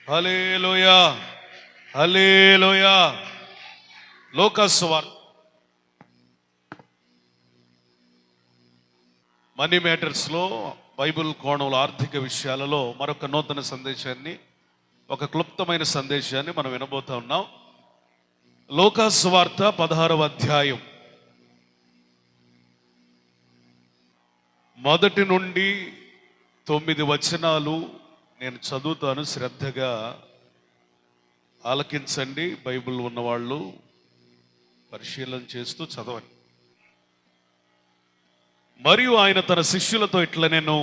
హల్లెలూయా, హల్లెలూయా. లోకస్వార్త money మ్యాటర్స్లో, Bible కోణంలో, ఆర్థిక విషయాలలో మరొక నూతన సందేశాన్ని, ఒక క్లుప్తమైన సందేశాన్ని మనం వినబోతా ఉన్నాం. లోకస్వార్త 16వ అధ్యాయం 1 నుండి 9 వచనాలు నేను చదువుతాను. శ్రద్ధగా ఆలకించండి. బైబిల్ ఉన్నవాళ్ళు పరిశీలన చేస్తూ చదవండి. మరియు ఆయన తన శిష్యులతో ఇట్లా, నేను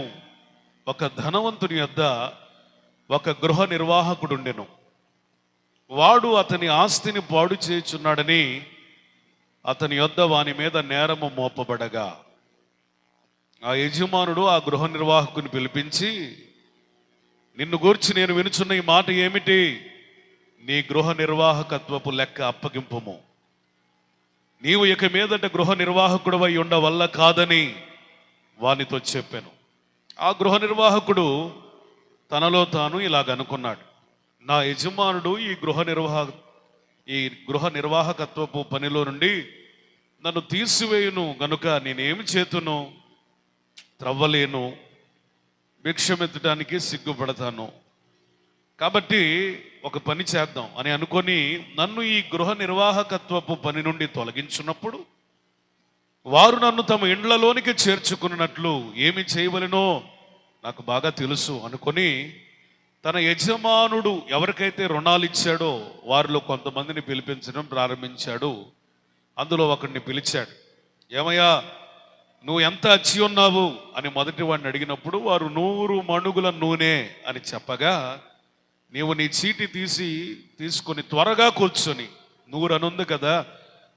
ఒక ధనవంతుని యొద్ద ఒక గృహ నిర్వాహకుడుండెను. వాడు అతని ఆస్తిని పాడు చేయుచున్నాడని అతని యొద్ద వాని మీద నేరము మోపబడగా, ఆ యజమానుడు ఆ గృహ నిర్వాహకుని పిలిపించి, నిన్ను గూర్చి నేను వినుచున్న ఈ మాట ఏమిటి? నీ గృహ నిర్వాహకత్వపు లెక్క అప్పగింపుము. నీవు ఇక మీదట గృహ నిర్వాహకుడవై ఉండవల్ల కాదని వానితో చెప్పాను. ఆ గృహ నిర్వాహకుడు తనలో తాను ఇలాగనుకున్నాడు, నా యజమానుడు ఈ గృహ నిర్వాహకత్వపు పనిలో నుండి నన్ను తీసివేయును గనుక నేనేమి చేతును? త్రవ్వలేను, భిక్షమెత్తడానికి సిగ్గుపడతాను. కాబట్టి ఒక పని చేద్దాం అని అనుకొని నన్ను ఈ గృహ నిర్వాహకత్వపు పని నుండి తొలగించున్నప్పుడు వారు నన్ను తమ ఇండ్లలోనికి చేర్చుకున్నట్లు ఏమి చేయవలెనో నాకు బాగా తెలుసు అనుకొని, తన యజమానుడు ఎవరికైతే రుణాలు ఇచ్చాడో వారిలో కొంతమందిని పిలిపించడం ప్రారంభించాడు. అందులో ఒకరిని పిలిచాడు. ఏమయ్యా, నువ్వు ఎంత అచ్చి ఉన్నావు అని మొదటి వాడిని అడిగినప్పుడు వారు 100 మణుగుల నూనె అని చెప్పగా, నీవు నీ చీటి తీసుకొని త్వరగా కూర్చొని 100 అనుంది కదా,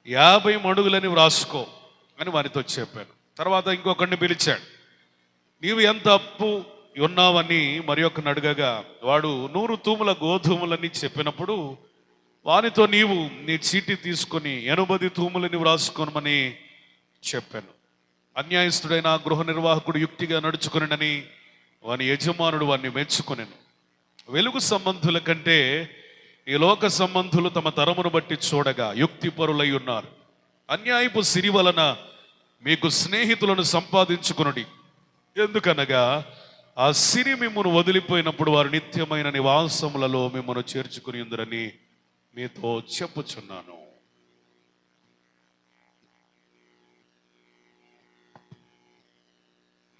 50 మణుగులని వ్రాసుకో అని వారితో చెప్పాను. తర్వాత ఇంకొకరిని పిలిచాడు. నీవు ఎంత అప్పు ఉన్నావని మరి ఒకరిని అడగగా వాడు 100 తూముల గోధుమలని చెప్పినప్పుడు వానితో నీవు నీ చీటి తీసుకొని 80 తూములని వ్రాసుకోనమని చెప్పాను. అన్యాయస్తుడైన గృహ నిర్వాహకుడు యుక్తిగా నడుచుకునని వాని యజమానుడు వాడిని మెచ్చుకొనెను. వెలుగు సంబంధుల కంటే ఈ లోక సంబంధులు తమ తరమును బట్టి చూడగా యుక్తిపరులై ఉన్నారు. అన్యాయపు సిరి వలన మీకు స్నేహితులను సంపాదించుకునుడి. ఎందుకనగా ఆ సిరి మిమ్మును వదిలిపోయినప్పుడు వారు నిత్యమైన నివాసములలో మిమ్మను చేర్చుకుని ఉందరని మీతో చెప్పుచున్నాను.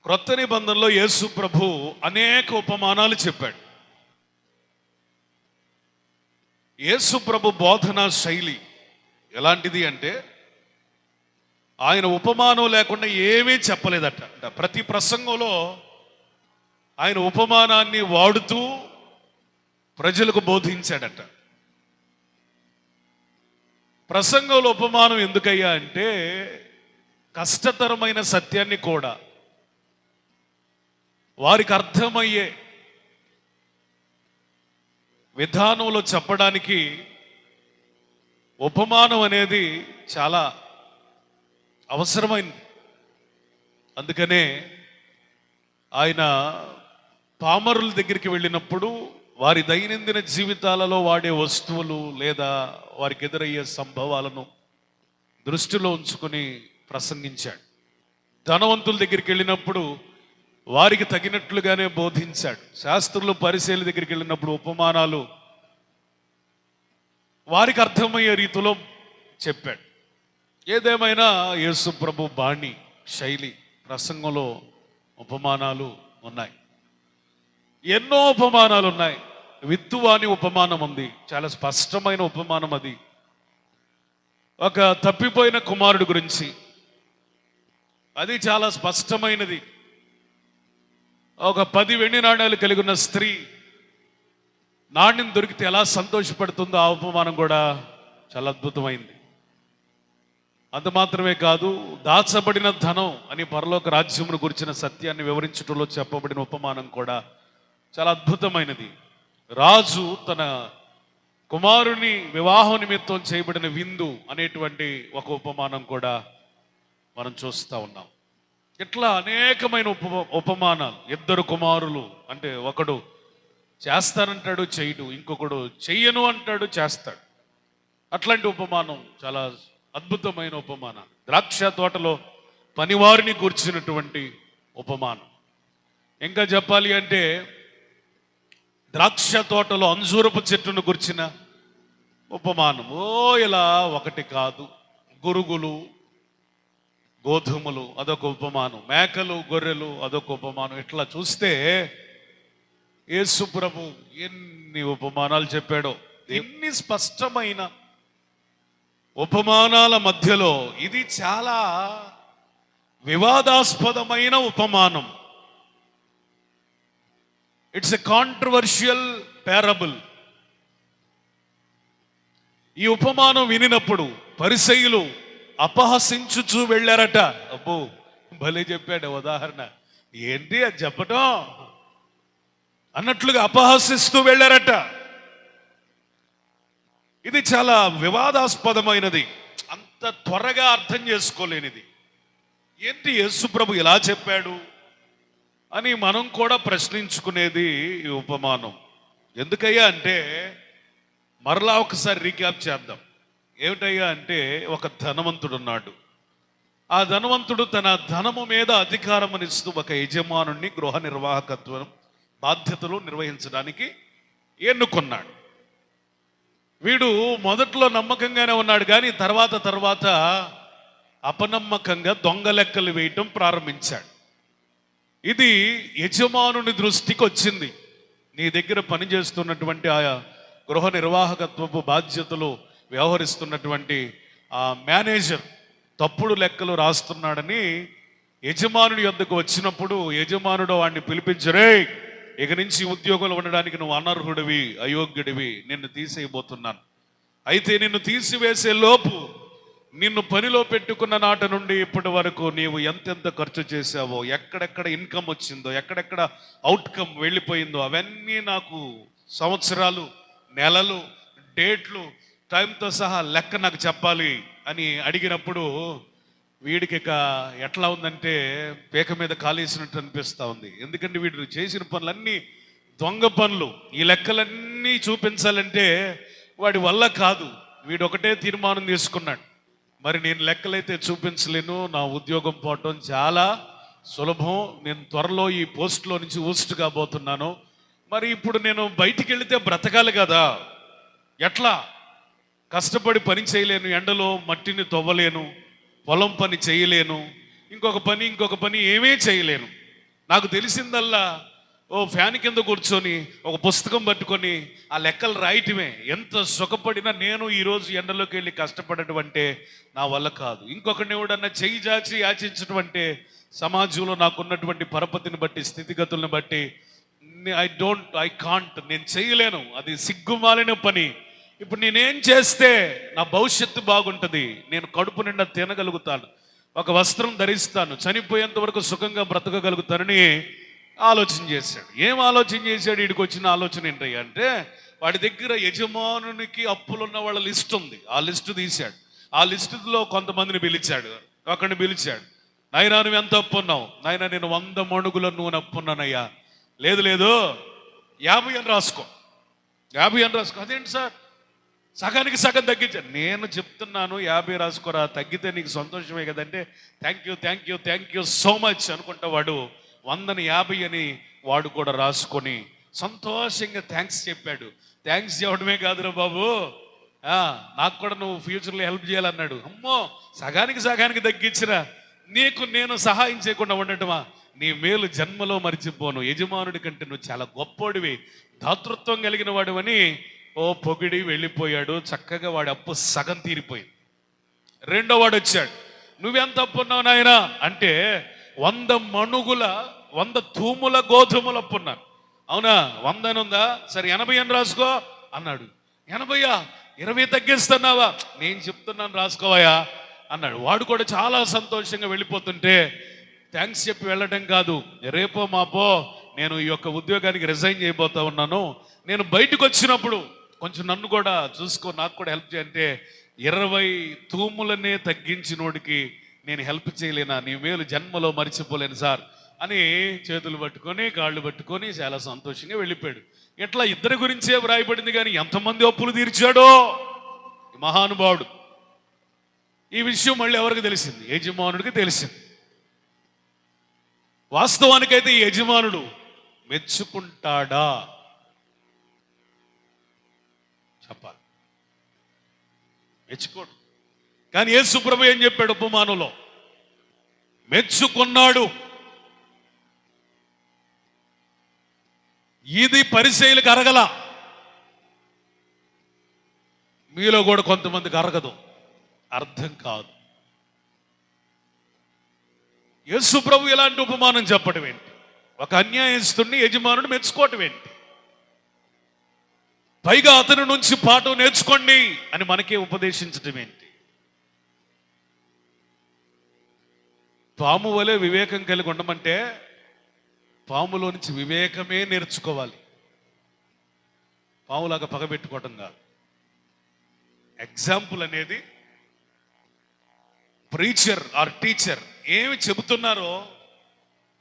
క్రొత్త నిబంధనలో యేసు ప్రభు అనేక ఉపమానాలు చెప్పాడు. యేసు ప్రభు బోధనా శైలి ఎలాంటిది అంటే, ఆయన ఉపమానం లేకుండా ఏమీ చెప్పలేదట. ప్రతి ప్రసంగంలో ఆయన ఉపమానాన్ని వాడుతూ ప్రజలకు బోధించాడట. ప్రసంగంలో ఉపమానం ఎందుకయ్యా అంటే, కష్టతరమైన సత్యాన్ని కూడా వారికి అర్థమయ్యే విధానంలో చెప్పడానికి ఉపమానం అనేది చాలా అవసరమైంది. అందుకనే ఆయన పామరుల దగ్గరికి వెళ్ళినప్పుడు వారి దైనందిన జీవితాలలో వాడే వస్తువులు లేదా వారికి ఎదురయ్యే సంభవాలను దృష్టిలో ఉంచుకొని ప్రసంగించాడు. ధనవంతుల దగ్గరికి వెళ్ళినప్పుడు వారికి తగినట్లుగానే బోధించాడు. శాస్త్రులు పరిశీలి దగ్గరికి వెళ్ళినప్పుడు ఉపమానాలు వారికి అర్థమయ్యే రీతిలో చెప్పాడు. ఏదేమైనా యేసు ప్రభు బాణి శైలి ప్రసంగంలో ఉపమానాలు ఉన్నాయి. ఎన్నో ఉపమానాలు ఉన్నాయి. విత్తువాని ఉపమానం ఉంది, చాలా స్పష్టమైన ఉపమానం అది. ఒక తప్పిపోయిన కుమారుడు గురించి, అది చాలా స్పష్టమైనది. ఒక 10 వెండి నాణ్యాలు కలిగి ఉన్న స్త్రీ నాణ్యం దొరికితే ఎలా సంతోషపడుతుందో ఆ ఉపమానం కూడా చాలా అద్భుతమైంది. అంత మాత్రమే కాదు, దాచబడిన ధనం అని పరలోక రాజ్యమును గురించిన సత్యాన్ని వివరించడంలో చెప్పబడిన ఉపమానం కూడా చాలా అద్భుతమైనది. రాజు తన కుమారుని వివాహం నిమిత్తం చేయబడిన విందు అనేటువంటి ఒక ఉపమానం కూడా మనం చూస్తూ ఉన్నాం. ఇట్లా అనేకమైన ఉపమానాలు. 2 కుమారులు అంటే ఒకడు చేస్తానంటాడు చేయడు, ఇంకొకడు చెయ్యను అంటాడు చేస్తాడు. అట్లాంటి ఉపమానం చాలా అద్భుతమైన ఉపమానం. ద్రాక్ష తోటలో పనివారిని కూర్చున్నటువంటి ఉపమానం. ఇంకా చెప్పాలి అంటే ద్రాక్ష తోటలో అంజూరపు చెట్టును గుర్చిన ఉపమానం. ఇలా ఒకటి కాదు. గురుగులు, గోధుమలు అదొక ఉపమానం, మేకలు గొర్రెలు అదొక ఉపమానం. ఇట్లా చూస్తే యేసు ప్రభు ఎన్ని ఉపమానాలు చెప్పాడో. ఎన్ని స్పష్టమైన ఉపమానాల మధ్యలో ఇది చాలా వివాదాస్పదమైన ఉపమానం. It's a controversial parable. ఈ ఉపమానం వినినప్పుడు పరిసయ్యులు అపహసించుచూ వెళ్ళారట. అబ్బో, భలే చెప్పాడు ఉదాహరణ. ఏంటి అది చెప్పటం అన్నట్లుగా అపహసిస్తూ వెళ్ళారట. ఇది చాలా వివాదాస్పదమైనది, అంత త్వరగా అర్థం చేసుకోలేనిది. ఏంటి యేసు ప్రభు ఇలా చెప్పాడు అని మనం కూడా ప్రశ్నించుకునేది ఈ ఉపమానం. ఎందుకయ్యా అంటే, మరలా ఒకసారి రీక్యాప్ చేద్దాం. ఏమిటయ్యా అంటే, ఒక ధనవంతుడు ఉన్నాడు. ఆ ధనవంతుడు తన ధనము మీద అధికారమునిస్తూ ఒక యజమానుణ్ణి గృహ నిర్వాహకత్వం బాధ్యతలు నిర్వహించడానికి ఎన్నుకున్నాడు. వీడు మొదట్లో నమ్మకంగానే ఉన్నాడు, కానీ తర్వాత అపనమ్మకంగా దొంగ లెక్కలు వేయటం ప్రారంభించాడు. ఇది యజమానుని దృష్టికి వచ్చింది. నీ దగ్గర పనిచేస్తున్నటువంటి ఆ గృహ నిర్వాహకత్వపు బాధ్యతలు వ్యవహరిస్తున్నటువంటి ఆ మేనేజర్ తప్పుడు లెక్కలు రాస్తున్నాడని యజమానుడి యొద్దకు వచ్చినప్పుడు యజమానుడు వాడిని పిలిపించరే, ఇక నుంచి ఉద్యోగంలో ఉండడానికి నువ్వు అనర్హుడివి, అయోగ్యుడివి, నిన్ను తీసేయబోతున్నాను. అయితే నిన్ను తీసివేసే లోపు నిన్ను పనిలో పెట్టుకున్న నాట నుండి ఇప్పటి వరకు నీవు ఎంతెంత ఖర్చు చేశావో, ఎక్కడెక్కడ ఇన్కమ్ వచ్చిందో, ఎక్కడెక్కడ అవుట్కమ్ వెళ్ళిపోయిందో అవన్నీ నాకు సంవత్సరాలు, నెలలు, డేట్లు, టైంతో సహా లెక్క నాకు చెప్పాలి అని అడిగినప్పుడు వీడికి ఇక ఎట్లా ఉందంటే పేక మీద కాలేసినట్టు అనిపిస్తూ ఉంది. ఎందుకంటే వీడు చేసిన పనులన్నీ దొంగ పనులు. ఈ లెక్కలన్నీ చూపించాలంటే వాడి వల్ల కాదు. వీడు ఒకటే తీర్మానం తీసుకున్నాడు, మరి నేను లెక్కలైతే చూపించలేను, నా ఉద్యోగం పోవటం చాలా సులభం, నేను త్వరలో ఈ పోస్ట్లో నుంచి ఊస్ట్ కాబోతున్నాను, మరి ఇప్పుడు నేను బయటికి వెళితే బ్రతకాలి కదా, ఎట్లా కష్టపడి పని చేయలేను, ఎండలో మట్టిని తవ్వలేను, పొలం పని చేయలేను, ఇంకొక పని ఏమీ చేయలేను. నాకు తెలిసిందల్లా ఓ ఫ్యాన్ కింద కూర్చొని ఒక పుస్తకం పట్టుకొని ఆ లెక్కలు రాయటమే. ఎంత సుఖపడినా నేను ఈరోజు ఎండలోకి వెళ్ళి కష్టపడటం అంటే నా వల్ల కాదు. ఇంకొకరిని ఎవడన్నా చెయ్యి జాచి యాచించడం అంటే సమాజంలో నాకున్నటువంటి పరపతిని బట్టి, స్థితిగతులను బట్టి ఐ కాంట్, నేను చేయలేను, అది సిగ్గుమాలిన పని. ఇప్పుడు నేనేం చేస్తే నా భవిష్యత్తు బాగుంటుంది, నేను కడుపు నిండా తినగలుగుతాను, ఒక వస్త్రం ధరిస్తాను, చనిపోయేంత వరకు సుఖంగా బ్రతకగలుగుతానని ఆలోచన చేశాడు. ఏం ఆలోచన చేశాడు? వీడికి వచ్చిన ఆలోచన ఏంటయ్యా అంటే, వాడి దగ్గర యజమానునికి అప్పులున్న వాళ్ళ లిస్ట్ ఉంది. ఆ లిస్టు తీశాడు. ఆ లిస్టులో కొంతమందిని పిలిచాడు. ఒకరిని పిలిచాడు, నాయనా నువ్వు ఎంత అప్పు ఉన్నావు? నాయనా నేను 100 మణుగుల నూనె అప్పున్నానయ్యా. లేదు 50 అని రాసుకో, 50 అని రాసుకో. అదేంటి సార్, సగానికి సగం తగ్గించాను. నేను చెప్తున్నాను 50 రాసుకోరా, తగ్గితే నీకు సంతోషమే కదంటే థ్యాంక్ యూ సో మచ్ అనుకుంటా వాడు 100ని 50 అని వాడు కూడా రాసుకొని సంతోషంగా థ్యాంక్స్ చెప్పాడు. థ్యాంక్స్ చెప్పడమే కాదురా బాబు, నాకు కూడా నువ్వు ఫ్యూచర్లో హెల్ప్ చేయాలన్నాడు. అమ్మో, సగానికి తగ్గించిరా, నీకు నేను సహాయం చేయకుండా ఉండటమా? నీ మేలు జన్మలో మరిచిపోను, యజమానుడి కంటే నువ్వు చాలా గొప్పోడివి, దాతృత్వం కలిగిన వాడివని పొగిడి వెళ్ళిపోయాడు. చక్కగా వాడి అప్పు సగం తీరిపోయింది. రెండో వాడు వచ్చాడు, నువ్వెంత అప్పు ఉన్నావు నాయనా అంటే 100 తూముల గోధుమలు అప్పున్నాను. అవునా, 100 అని ఉందా? సరే 80 అని రాసుకో అన్నాడు. 80? 20 తగ్గిస్తున్నావా? నేను చెప్తున్నాను రాసుకోవాయా అన్నాడు. వాడు కూడా చాలా సంతోషంగా వెళ్ళిపోతుంటే థ్యాంక్స్ చెప్పి వెళ్ళటం కాదు, రేపో మాపో నేను ఈ యొక్క ఉద్యోగానికి రిజైన్ చేయబోతా ఉన్నాను, నేను బయటకు వచ్చినప్పుడు కొంచెం నన్ను కూడా చూసుకో, నాకు కూడా హెల్ప్ చేయంటే 20 తూములనే తగ్గించినోడికి నేను హెల్ప్ చేయలేనా? నీ మేలు జన్మలో మరిచిపోలేను సార్ అని చేతులు పట్టుకొని కాళ్ళు పట్టుకొని చాలా సంతోషంగా వెళ్ళిపోయాడు. ఇట్లా ఇద్దరి గురించే వ్రాయబడింది, కానీ ఎంతమంది అప్పులు తీర్చాడో ఈ మహానుభావుడు. ఈ విషయం మళ్ళీ ఎవరికి తెలిసింది? యజమానుడికి తెలిసింది. వాస్తవానికైతే ఈ యజమానుడు మెచ్చుకుంటాడా చెప్పాలి. మెచ్చుకోడు. కానీ యేసు ప్రభు ఏం చెప్పాడు ఉపమానంలో? మెచ్చుకున్నాడు. ఇది పరిసయ్యులకు అరగల, మీలో కూడా కొంతమందికి అరగదు, అర్థం కాదు. యేసు ప్రభు ఇలాంటి ఉపమానం చెప్పడం ఏంటి? ఒక అన్యాయస్తుడిని యజమానుడు మెచ్చుకోవటం ఏంటి? పైగా అతని నుంచి పాఠం నేర్చుకోండి అని మనకే ఉపదేశించటం ఏంటి? పాము వలె వివేకం కలిగి ఉండమంటే పాములో నుంచి వివేకమే నేర్చుకోవాలి, పాములాగా పగబెట్టుకోవటం కాదు. ఎగ్జాంపుల్ అనేది ప్రీచర్ ఆర్ టీచర్ ఏమి చెబుతున్నారో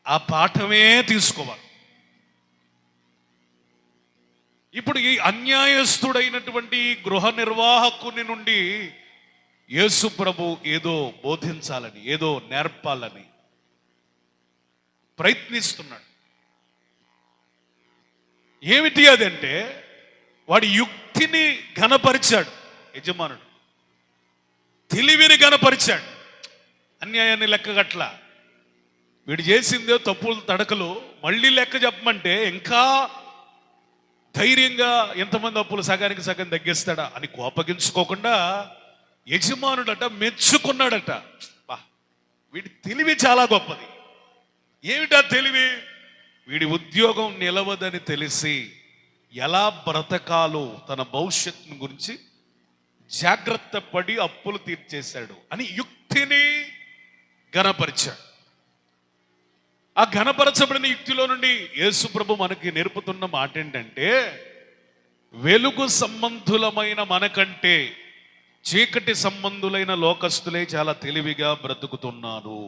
ఆ పాఠమే తీసుకోవాలి. ఇప్పుడు ఈ అన్యాయస్తుడైనటువంటి గృహ నిర్వాహకుని నుండి యేసు ప్రభు ఏదో బోధించాలని, ఏదో నేర్పాలని ప్రయత్నిస్తున్నాడు. ఏమిటి అదంటే, వాడి యుక్తిని ఘనపరిచాడు యజమానుడు, తెలివిని ఘనపరిచాడు. అన్యాయాన్ని లెక్కగట్ల, వీడు చేసిందే తప్పులు తడకలు మళ్ళీ లెక్క చెప్పమంటే ఇంకా ధైర్యంగా ఎంతమంది అప్పులు సగానికి సగం తగ్గిస్తాడా అని కోపగించుకోకుండా యజమానుడట మెచ్చుకున్నాడట. వీడి తెలివి చాలా గొప్పది. ఏమిటా తెలివి? వీడి ఉద్యోగం నిలవదని తెలిసి ఎలా బ్రతకాలో తన భవిష్యత్తును గురించి జాగ్రత్త పడి అప్పులు తీర్చేశాడు అని యుక్తిని ఘనపరిచాడు. ఆ ఘనపరచబడిన యుక్తిలో నుండి యేసు ప్రభు మనకి నేర్పుతున్న మాట ఏంటంటే, వెలుగు సంబంధులమైన మనకంటే చీకటి సంబంధులైన లోకస్తులే చాలా తెలివిగా బ్రతుకుతున్నారు.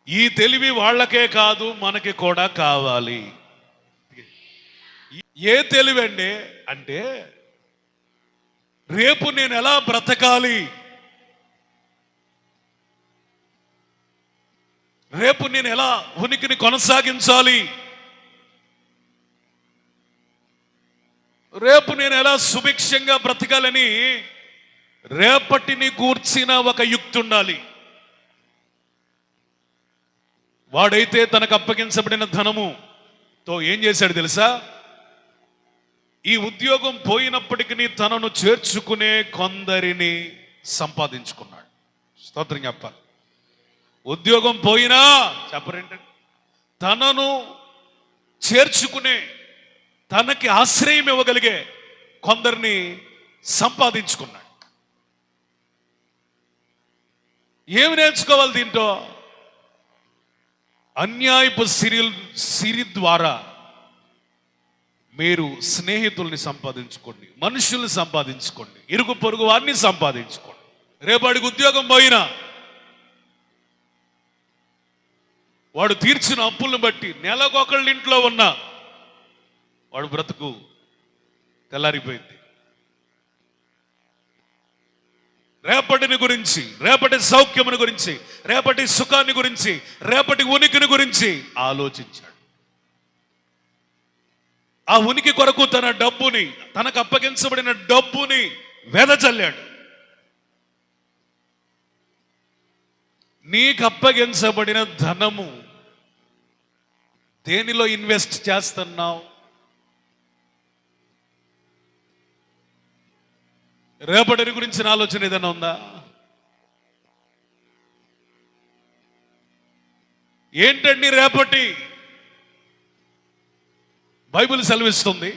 ఈ తెలివి వాళ్ళకే కాదు, మనకి కూడా కావాలి. ఏ తెలివి అండి అంటే, రేపు నేను ఎలా బ్రతకాలి, రేపు నేను ఎలా ఉనికిని కొనసాగించాలి, రేపు నేను ఎలా సుభిక్షంగా బ్రతకాలని రేపటిని గూర్చిన ఒక యుక్తి ఉండాలి. వాడైతే తనకు అప్పగించబడిన ధనముతో ఏం చేశాడు తెలుసా? ఈ ఉద్యోగం పోయినప్పటికీ తనను చేర్చుకునే కొందరిని సంపాదించుకున్నాడు. స్తోత్రం చెప్పాలి. ఉద్యోగం పోయినా చెప్పరేంటండి, తనను చేర్చుకునే, తనకి ఆశ్రయం ఇవ్వగలిగే కొందరిని సంపాదించుకున్నాడు. ఏమి నేర్చుకోవాలి దీంట్లో? అన్యాయపు సిరి ద్వారా మీరు స్నేహితుల్ని సంపాదించుకోండి, మనుషుల్ని సంపాదించుకోండి, ఇరుగు పొరుగు వారిని సంపాదించుకోండి. రేపటికి ఉద్యోగం పోయినా వాడు తీర్చిన అప్పులను బట్టి నెలకొకళ్ళ ఇంట్లో ఉన్న వాడు బ్రతుకు తెల్లారిపోయింది. రేపటిని గురించి, రేపటి సౌఖ్యముని గురించి, రేపటి సుఖాన్ని గురించి, రేపటి ఉనికిని గురించి ఆలోచించాడు. ఆ ఉనికి కొరకు తన డబ్బుని, తనకు అప్పగించబడిన డబ్బుని వెదజల్లాడు. నీకు అప్పగించబడిన ధనము దేనిలో ఇన్వెస్ట్ చేస్తున్నావు? రేపటి గురించిన ఆలోచన ఏదైనా ఉందా? ఏంటండి రేపటి? బైబిల్ సెలవిస్తుంది,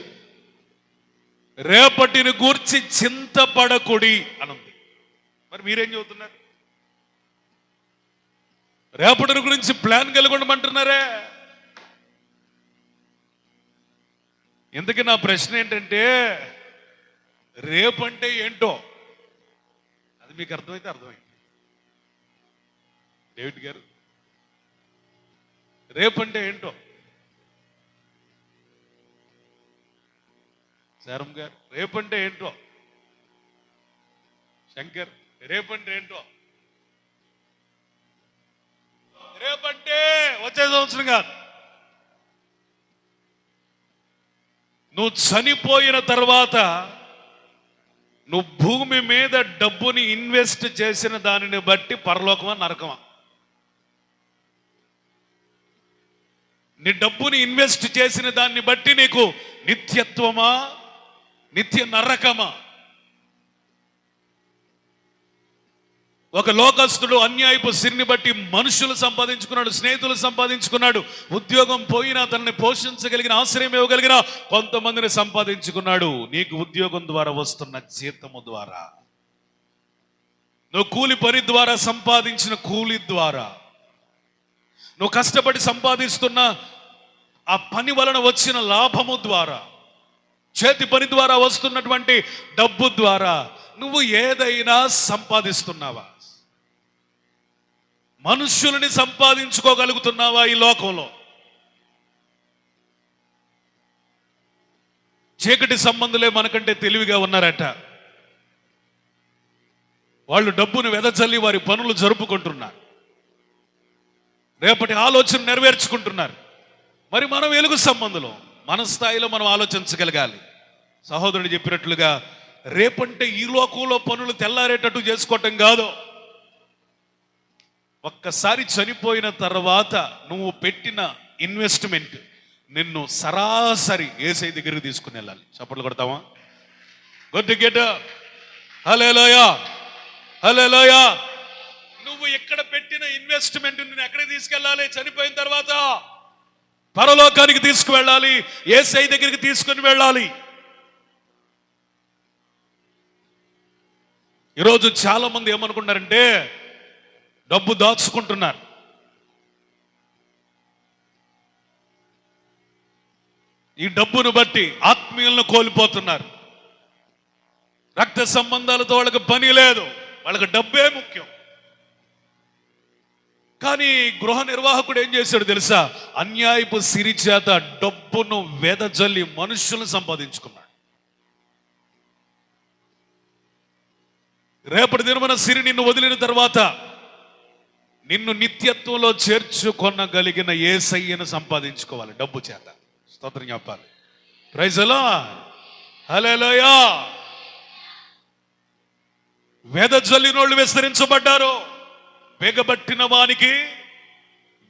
రేపటిని గూర్చి చింతపడకుడి అనుంది. మరి మీరేం చదువుతున్నారు? రేపటిని గురించి ప్లాన్ కలిగి ఉండమంటున్నారే. ఇందుకే నా ప్రశ్న ఏంటంటే, రేపంటే ఏంటో అది మీకు అర్థమైతే అర్థమైంది. డేవిడ్ గారు, రేపంటే ఏంటో? శారం గారు, రేపంటే ఏంటో? శంకర్, రేపంటే ఏంటో? రేపంటే వచ్చే సంవత్సరం కాదు. నువ్వు చనిపోయిన తర్వాత నువ్వు భూమి మీద డబ్బుని ఇన్వెస్ట్ చేసిన దానిని బట్టి పరలోకమా నరకమా? నీ డబ్బుని ఇన్వెస్ట్ చేసిన దాన్ని బట్టి నీకు నిత్యత్వమా, నిత్య నరకమా? ఒక లోకస్తుడు అన్యాయపు సిరిని బట్టి మనుషులు సంపాదించుకున్నాడు, స్నేహితులు సంపాదించుకున్నాడు, ఉద్యోగం పోయినా తనని పోషించగలిగిన, ఆశ్రయం ఇవ్వగలిగిన కొంతమందిని సంపాదించుకున్నాడు. నీకు ఉద్యోగం ద్వారా వస్తున్న జీతము ద్వారా, నువ్వు కూలి పని ద్వారా సంపాదించిన కూలి ద్వారా, నువ్వు కష్టపడి సంపాదిస్తున్న ఆ పని వలన వచ్చిన లాభము ద్వారా, చేతి పని ద్వారా వస్తున్నటువంటి డబ్బు ద్వారా నువ్వు ఏదైనా సంపాదిస్తున్నావా? మనుషుల్ని సంపాదించుకోగలుగుతున్నావా ఈ లోకంలో? చీకటి సంబంధులే మనకంటే తెలివిగా ఉన్నారట. వాళ్ళు డబ్బును వెదజల్లి వారి పనులు జరుపుకుంటున్నారు, రేపటి ఆలోచన నెరవేర్చుకుంటున్నారు. మరి మనం వెలుగు సంబంధులు, మన స్థాయిలో మనం ఆలోచించగలగాలి. సహోదరుడు చెప్పినట్లుగా రేపంటే ఈ లోకంలో పనులు తెల్లారేటట్టు చేసుకోవటం కాదు. ఒక్కసారి చనిపోయిన తర్వాత నువ్వు పెట్టిన ఇన్వెస్ట్మెంట్ నిన్ను సరాసరి యేసయ్య దగ్గరికి తీసుకుని వెళ్ళాలి. చప్పట్లు కొడతావా? గొడ్డుగెట హల్లెలూయా, హల్లెలూయా. నువ్వు ఎక్కడ పెట్టిన ఇన్వెస్ట్మెంట్ నిన్ను ఎక్కడికి తీసుకెళ్ళాలి? చనిపోయిన తర్వాత పరలోకానికి తీసుకువెళ్ళాలి, యేసయ్య దగ్గరికి తీసుకుని వెళ్ళాలి. ఈరోజు చాలా మంది ఏమనుకుంటారంటే డబ్బు దాచుకుంటున్నారు. ఈ డబ్బును బట్టి ఆత్మీయులను కోల్పోతున్నారు. రక్త సంబంధాలతో వాళ్ళకి పని లేదు, వాళ్ళకి డబ్బే ముఖ్యం. కానీ గృహ నిర్వాహకుడు ఏం చేశాడు తెలుసా? అన్యాయపు సిరి చేత డబ్బును వెదజల్లి మనుషులను సంపాదించుకున్నాడు. రేపటి దినమున సిరి నిన్ను వదిలిన తర్వాత నిన్ను నిత్యత్వంలో చేర్చుకొనగలిగిన యేసయ్యను సంపాదించుకోవాలి డబ్బు చేత. స్తోత్రం చెప్పాలి. ప్రైజ్ ది లార్డ్, హల్లెలూయా. వెదజల్లినోళ్ళు విస్తరించబడ్డారు. బెగబట్టిన వానికి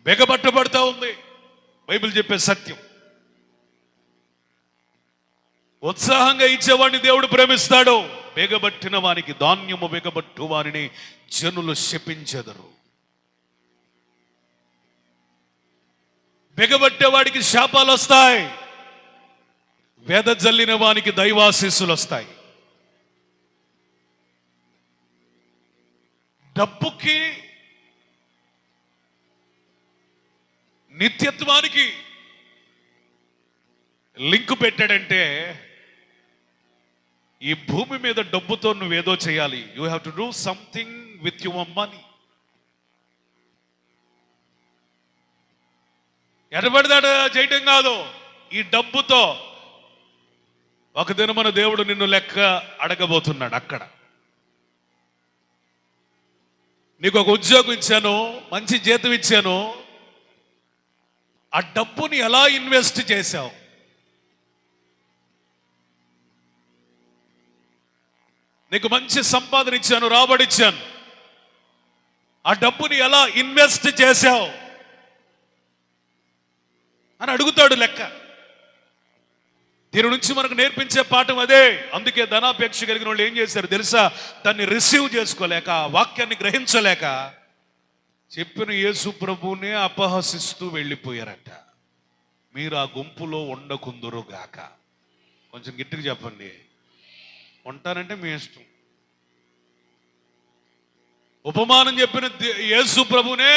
బెగబట్టబడతా ఉంది. బైబిల్ చెప్పే సత్యం. ఉత్సాహంగా ఇచ్చేవాడిని దేవుడు ప్రేమిస్తాడు. బెగబట్టిన వానికి, ధాన్యము బెగబట్టు వారిని జనులు శపించెదరు. బెగబట్టేవాడికి శాపాలు వస్తాయి, వెదజల్లిన వానికి దైవాశీస్సులు వస్తాయి. డబ్బుకి, నిత్యత్వానికి లింకు పెట్టాడంటే ఈ భూమి మీద డబ్బుతో నువ్వేదో చేయాలి. You have to do something with your money. ఎడబడిదాడు చేయటం కాదు. ఈ డబ్బుతో ఒక దినమున దేవుడు నిన్ను లెక్క అడగబోతున్నాడు. అక్కడ నీకు ఒక ఉద్యోగం ఇచ్చాను, మంచి జీతం ఇచ్చాను, ఆ డబ్బుని ఎలా ఇన్వెస్ట్ చేశావు? నీకు మంచి సంపాదన ఇచ్చాను, రాబడి ఇచ్చాను, ఆ డబ్బుని ఎలా ఇన్వెస్ట్ చేశావు అని అడుగుతాడు లెక్క. దీని నుంచి మనకు నేర్పించే పాఠం అదే. అందుకే ధనాపేక్ష కలిగిన వాళ్ళు ఏం చేశారు తెలుసా? దాన్ని రిసీవ్ చేసుకోలేక, వాక్యాన్ని గ్రహించలేక చెప్పిన యేసు ప్రభువునే అపహసిస్తూ వెళ్ళిపోయారట. మీరు ఆ గుంపులో ఉండకుందురు గాక. కొంచెం గట్టిగా చెప్పండి. ఉంటానంటే మీ ఇష్టం. ఉపమానం చెప్పిన యేసు ప్రభునే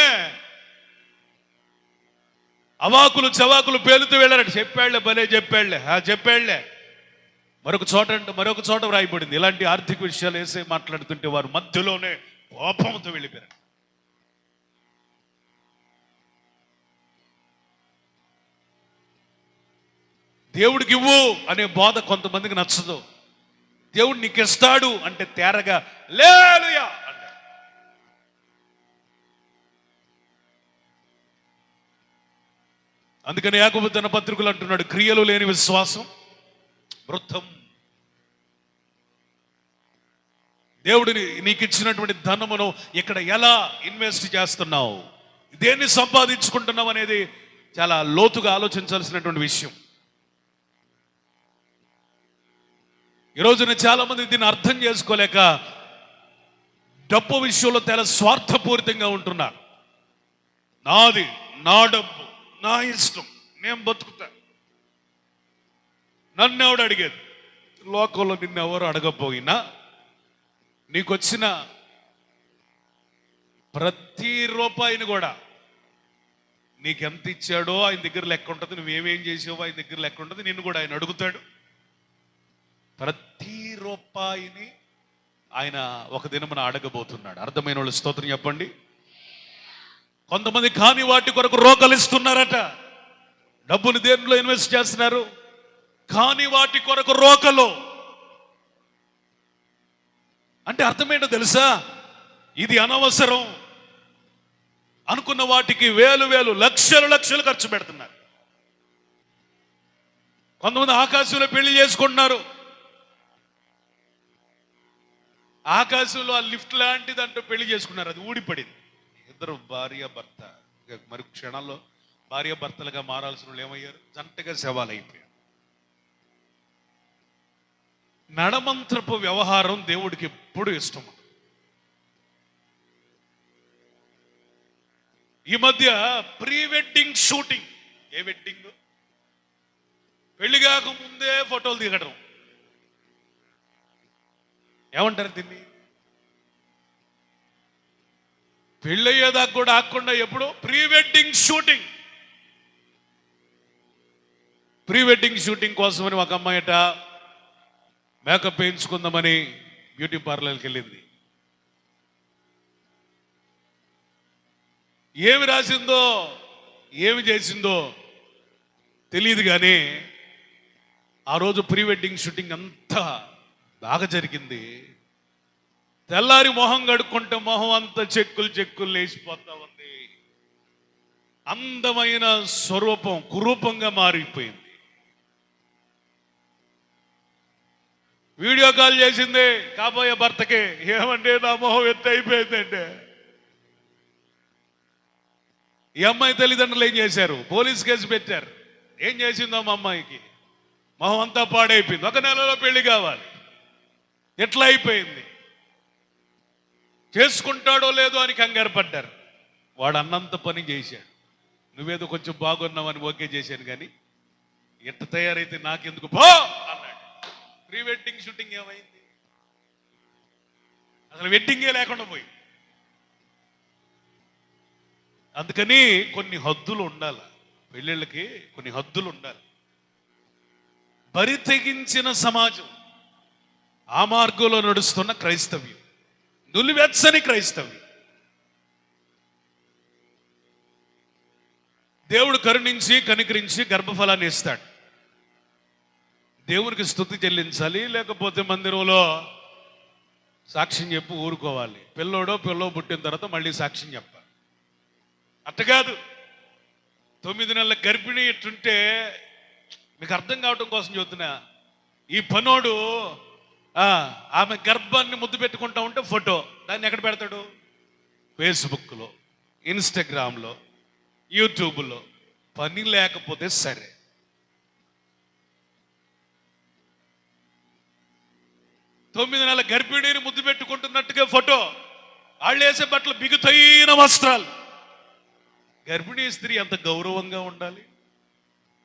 అవాకులు చవాకులు పేలుతూ వెళ్ళారట. చెప్పాళ్లే, భలే చెప్పాళ్లే, చెప్పాళ్లే. మరొక చోట వ్రాయబడింది ఇలాంటి ఆర్థిక విషయాలు వేసే మాట్లాడుతుంటే వారు మధ్యలోనే కోపంతో వెళ్ళిపోయారు. దేవుడికి ఇవ్వు అనే బోధ కొంతమందికి నచ్చదు. దేవుడు నీకు ఇస్తాడు అంటే తేరగా హల్లెలూయా అంటారు. అందుకని యాకోబు తన పత్రికలు అంటున్నాడు, క్రియలు లేని విశ్వాసం వృథం. దేవుడిని నీకు ఇచ్చినటువంటి ధనమును ఇక్కడ ఎలా ఇన్వెస్ట్ చేస్తున్నావు, దేన్ని సంపాదించుకుంటున్నావు అనేది చాలా లోతుగా ఆలోచించాల్సినటువంటి విషయం. ఈ రోజున చాలా మంది దీన్ని అర్థం చేసుకోలేక డబ్బు విషయంలో చాలా స్వార్థపూరితంగా ఉంటున్నారు. నాది, నా డబ్బు, నా ఇష్టం, నేను బతుకుతా, నన్ను ఎవడు అడిగేది. లోకంలో నిన్ను ఎవరు అడగపోయినా నీకు వచ్చిన ప్రతి రూపాయిని కూడా నీకెంత ఇచ్చాడో ఆయన దగ్గర లెక్క ఉంటుంది, నువ్వేమేం చేసావో ఆయన దగ్గర లెక్క ఉంటుంది, నిన్ను కూడా ఆయన అడుగుతాడు. ప్రతి రూపాయిని ఆయన ఒక దినమున అడగబోతున్నాడు. అర్థమైన వాళ్ళు స్తోత్రం చెప్పండి. కొంతమంది కాని వాటి కొరకు రోకలిస్తున్నారట. డబ్బుని దేనిలో ఇన్వెస్ట్ చేస్తున్నారు? కాని వాటి కొరకు రోకలు. అంటే అర్థమేంటో తెలుసా? ఇది అనవసరం అనుకున్న వాటికి వేలు వేలు లక్షలు లక్షలు ఖర్చు పెడుతున్నారు. కొంతమంది ఆకాశంలో పెళ్లి చేసుకుంటున్నారు. ఆకాశంలో ఆ లిఫ్ట్ లాంటిది అంటూ పెళ్లి చేసుకున్నారు, అది ఊడిపడింది. ఇద్దరు భార్య భర్త మరి క్షణాల్లో భార్య భర్తలుగా మారాల్సిన వాళ్ళు ఏమయ్యారు? జంటగా శవాలు అయిపోయారు. నడమంత్రపు వ్యవహారం దేవుడికి ఎప్పుడు ఇష్టం. ఈ మధ్య ప్రీ వెడ్డింగ్ షూటింగ్, ఏ వెడ్డింగ్, పెళ్లి కాక ముందే ఫోటోలు దిగడం, ఏమంటారు దీన్ని? పెళ్ళయ్యేదాకా కూడా ఆకుండా ఎప్పుడు pre wedding shooting. Pre wedding shooting కోసమని ఒక అమ్మాయిట మేకప్ వేయించుకుందామని బ్యూటీ పార్లర్కి వెళ్ళింది. ఏమి రాసిందో ఏమి చేసిందో తెలియదు, కానీ ఆ రోజు ప్రీ వెడ్డింగ్ షూటింగ్ అంతా బాగా జరిగింది. తెల్లారి మొహం కడుక్కుంటే మొహం అంతా చెక్కులు చెక్కులు లేచిపోతా ఉంది. అందమైన స్వరూపం కురూపంగా మారిపోయింది. వీడియో కాల్ చేసింది కాబోయే భర్తకి, ఏమంటే నా మొహం ఎత్తు అయిపోయిందంటే. ఈ అమ్మాయి తల్లిదండ్రులు ఏం చేశారు? పోలీస్ కేసు పెట్టారు. ఏం చేసిందో మా అమ్మాయికి? మొహం అంతా పాడైపోయింది. 1 నెలలో పెళ్లి కావాలి, ఎట్లా అయిపోయింది? చేసుకుంటాడో లేదో అని కంగారు పడ్డారు. వాడు అన్నంత పని చేశాడు. నువ్వేదో కొంచెం బాగున్నావని ఓకే చేశాను, కానీ ఎట్ట తయారైతే నాకెందుకు పో అన్నాడు. ప్రీ వెడ్డింగ్ షూటింగ్ ఏమైంది? అసలు వెడ్డింగే లేకుండా పోయింది. అందుకని కొన్ని హద్దులు ఉండాలి, పెళ్ళిళ్ళకి కొన్ని హద్దులు ఉండాలి. బరి తెగించిన సమాజం, ఆ మార్గంలో నడుస్తున్న క్రైస్తవ్యం, నులివెచ్చని క్రైస్తవ్యం. దేవుడు కరుణించి కనికరించి గర్భఫలాన్ని ఇస్తాడు. దేవునికి స్తుతి చెల్లించాలి, లేకపోతే మందిరంలో సాక్ష్యం చెప్పి ఊరుకోవాలి. పిల్లో పుట్టిన తర్వాత మళ్ళీ సాక్ష్యం చెప్పాలి. అట్ట కాదు. 9 నెలల గర్భిణి ఇట్టుంటే మీకు అర్థం కావటం కోసం చెబుతున్నా. ఈ పనోడు ఆమె గర్భాన్ని ముద్దు పెట్టుకుంటా ఉంటే ఫోటో, దాన్ని ఎక్కడ పెడతాడు? ఫేస్బుక్లో, ఇన్స్టాగ్రామ్లో, యూట్యూబ్లో. పని లేకపోతే సరే. తొమ్మిది నెలల గర్భిణిని ముద్దు పెట్టుకుంటున్నట్టుగా ఫోటో, వాళ్ళు వేసే బట్టలు బిగుతైన వస్త్రాలు. గర్భిణీ స్త్రీ ఎంత గౌరవంగా ఉండాలి,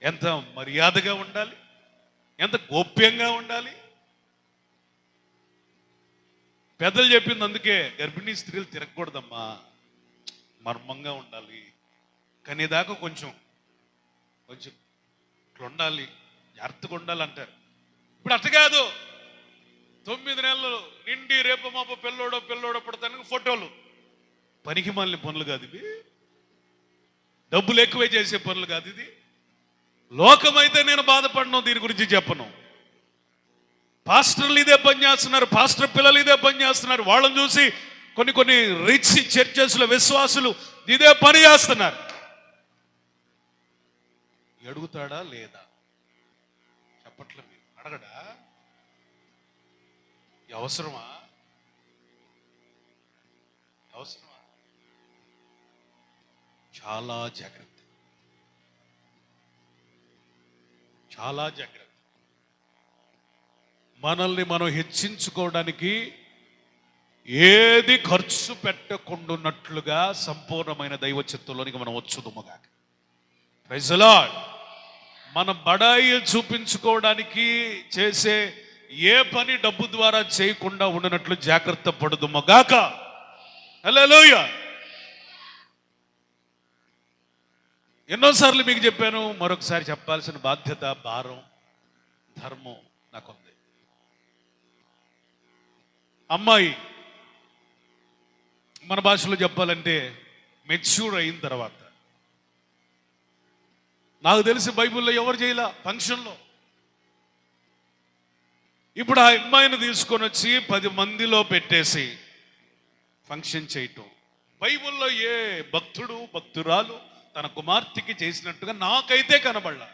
ఎంత మర్యాదగా ఉండాలి, ఎంత గోప్యంగా ఉండాలి. పెద్దలు చెప్పింది అందుకే, గర్భిణీ స్త్రీలు తిరగకూడదమ్మా, మర్మంగా ఉండాలి, కనేదాకా కొంచెం ఇట్లా ఉండాలి, జాగ్రత్తగా ఉండాలి అంటారు. ఇప్పుడు అట్ట కాదు. 9 నెలలు నిండి రేపు మాపు పిల్లోడో పుడతానికి ఫోటోలు. పనికి మాలిన పనులు కాదు ఇవి, డబ్బులు ఎక్కువే చేసే పనులు కాదు ఇది. లోకమైతే నేను బాధపడను, దీని గురించి చెప్పను. పాస్టర్లు ఇదే పని చేస్తున్నారు, పాస్టర్ పిల్లలు ఇదే పని చేస్తున్నారు. వాళ్ళని చూసి కొన్ని రిచ్ చర్చెస్లో విశ్వాసులు ఇదే పని చేస్తున్నారు. అడుగుతాడా లేదా? చెప్పట్లేదు. మీరు అడగడా? అవసరమా? అవసరమా? చాలా జాగ్రత్త, చాలా జాగ్రత్త. మనల్ని మనం హెచ్చించుకోవడానికి ఏది ఖర్చు పెట్టకుండాన్నట్లుగా సంపూర్ణమైన దైవ చిత్తంలోనికి మనం వచ్చుదుముగా. Praise the lord. మన బడాయి చూపించుకోవడానికి చేసే ఏ పని డబ్బు ద్వారా చేయకుండా ఉండనట్లు జాగ్రత్త పడుదుముగాక. హల్లెలూయా. ఎన్నోసార్లు మీకు చెప్పాను, మరొకసారి చెప్పాల్సిన బాధ్యత, భారం, ధర్మం నాకుంది. అమ్మాయి మన భాషలో చెప్పాలంటే మెచ్యూర్ అయిన తర్వాత, నాకు తెలిసి బైబిల్లో ఎవరు చేయలే ఫంక్షన్లో. ఇప్పుడు ఆ అమ్మాయిని తీసుకొని వచ్చి 10 మందిలో పెట్టేసి ఫంక్షన్ చేయటం బైబిల్లో ఏ భక్తుడు భక్తురాలు తన కుమార్తెకి చేసినట్టుగా నాకైతే కనబడలా.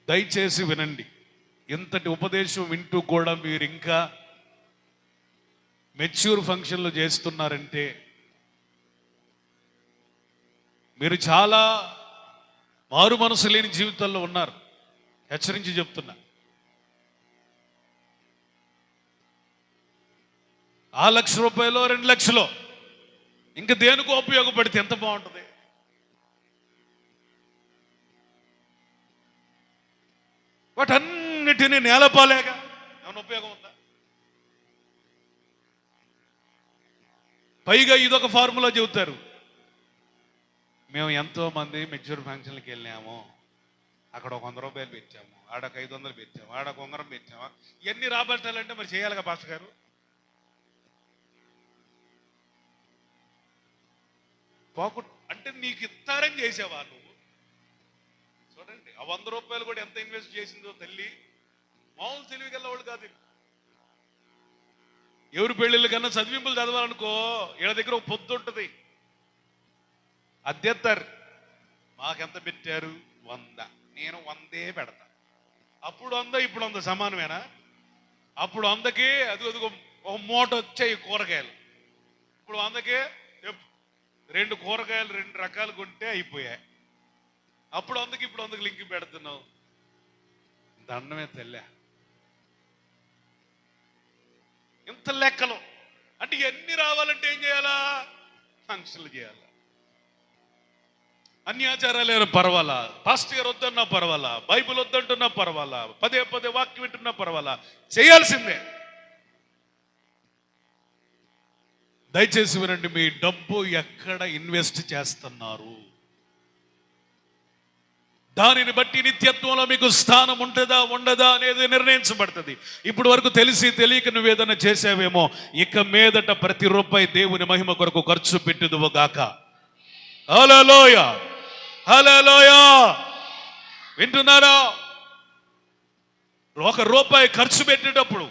దయచేసి వినండి. ఇంతటి ఉపదేశం వింటూ కూడా మీరు ఇంకా మెచ్యూర్ ఫంక్షన్లు చేస్తున్నారంటే మీరు చాలా మారు మనసు లేని జీవితాల్లో ఉన్నారు. హెచ్చరించి చెప్తున్నా. ఆ ₹1,00,000 2,00,000 ఇంకా దేనికో ఉపయోగపడితే ఎంత బాగుంటుంది. వాటన్నిటినీ నేలపాలేగా ఏమైనా ఉపయోగం ఉందా? పైగా ఇదొక ఫార్ములా చెబుతారు. మేము ఎంతో మంది మెచ్యూర్ ఫంక్షన్లకు వెళ్ళాము, అక్కడ ఒక ₹100 పెట్టాము, ఆడొక 500 పెట్టాము, ఆడొక 100 పెట్టాము. ఇవన్నీ రాబట్టాలంటే మరి చేయాలిగా పాస్టర్ గారు. అంటే నీకు ఇస్తారని చేసావా నువ్వు? చూడండి, ఆ ₹100 కూడా ఎంత ఇన్వెస్ట్ చేసిందో తల్లి. మామూలు తెలివి గల వాళ్ళు కాదు. ఎవరి పెళ్ళిళ్ళ కన్నా చదివింపులు చదవాలనుకో, వీళ్ళ దగ్గర ఒక పొద్దు ఉంటుంది, అద్దెత్తారు. మాకెంత పెట్టారు? 100. నేను 100 పెడతా. అప్పుడు 100 ఇప్పుడు 100 సమానమేనా? అప్పుడు 100కి అదిగో ఒక మూట వచ్చాయి కూరగాయలు. ఇప్పుడు 100కి 2 కూరగాయలు 2 రకాలు కొంటే అయిపోయాయి. అప్పుడు 100కి ఇప్పుడు 100కి లింక్ పెడుతున్నావు. దండమే తెల్లే. ఇంత లెక్కలు అంటే ఎన్ని రావాలంటే ఏం చేయాలా? ఫంక్షన్లు చేయాలా. అన్ని ఆచారాలు పర్వాలా, పాస్టర్ గారు వద్దన్నా పర్వాలా, బైబిల్ వద్దంటున్నా పర్వాలా, పదే వాక్యం వింటున్నా పర్వాలా, చేయాల్సిందే. దయచేసి వినండి. మీ డబ్బు ఎక్కడ ఇన్వెస్ట్ చేస్తున్నారు? దానిని బట్టి నిత్యత్వంలో మీకు స్థానం ఉంటుందా ఉండదా అనేది నిర్ణయించబడుతుంది. ఇప్పుడు వరకు తెలిసి తెలియక నువ్వేదన్నా చేసావేమో, ఇక మీదట ప్రతి రూపాయి దేవుని మహిమ కొరకు ఖర్చు పెట్టుదువుగాక. హల్లెలూయా, హల్లెలూయా. వింటున్నారా? ₹1 ఖర్చు పెట్టేటప్పుడు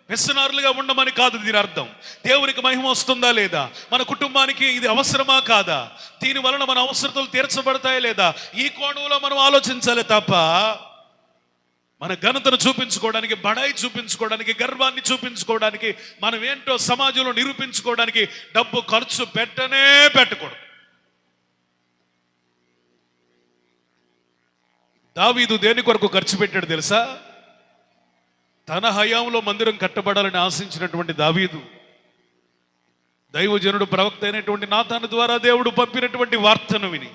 వ్యసనారులుగా ఉండమని కాదు దీని అర్థం. దేవునికి మహిమ వస్తుందా లేదా, మన కుటుంబానికి ఇది అవసరమా కాదా, దీని వలన మన అవసరతలు తీర్చబడతాయా లేదా, ఈ కోణంలో మనం ఆలోచించాలి తప్ప మన ఘనతను చూపించుకోవడానికి, బడాయి చూపించుకోవడానికి, గర్వాన్ని చూపించుకోవడానికి, మనం ఏంటో సమాజంలో నిరూపించుకోవడానికి డబ్బు ఖర్చు పెట్టకూడదు. దావీదు దేని కొరకు ఖర్చు పెట్టాడు తెలుసా? తన హయాంలో మందిరం కట్టబడాలని ఆశించినటువంటి దావీదు దైవజనుడు ప్రవక్త అయినటువంటి నాతాను ద్వారా దేవుడు పంపినటువంటి వార్తను విని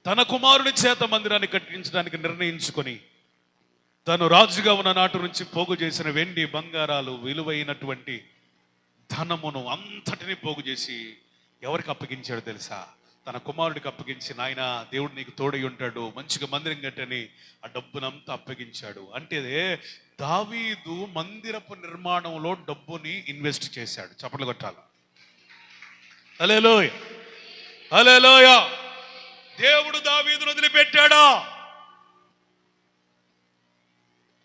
తన కుమారుని చేత మందిరాన్ని కట్టించడానికి నిర్ణయించుకొని తను రాజుగా ఉన్న నాటి నుంచి పోగు చేసిన వెండి బంగారాలు విలువైనటువంటి ధనమును అంతటిని పోగు చేసి ఎవరికి అప్పగించాడు తెలుసా? తన కుమారుడికి అప్పగించి, నాయన దేవుడు నీకు తోడై ఉంటాడు, మంచిగా మందిరం కట్టని ఆ డబ్బునంతా అప్పగించాడు. అంటే దావీదు మందిరపు నిర్మాణంలో డబ్బుని ఇన్వెస్ట్ చేశాడు. చప్పట్లు కొట్టాలి. హల్లెలూయా, హల్లెలూయా. దేవుడు దావీదును వదిలిపెట్టాడా?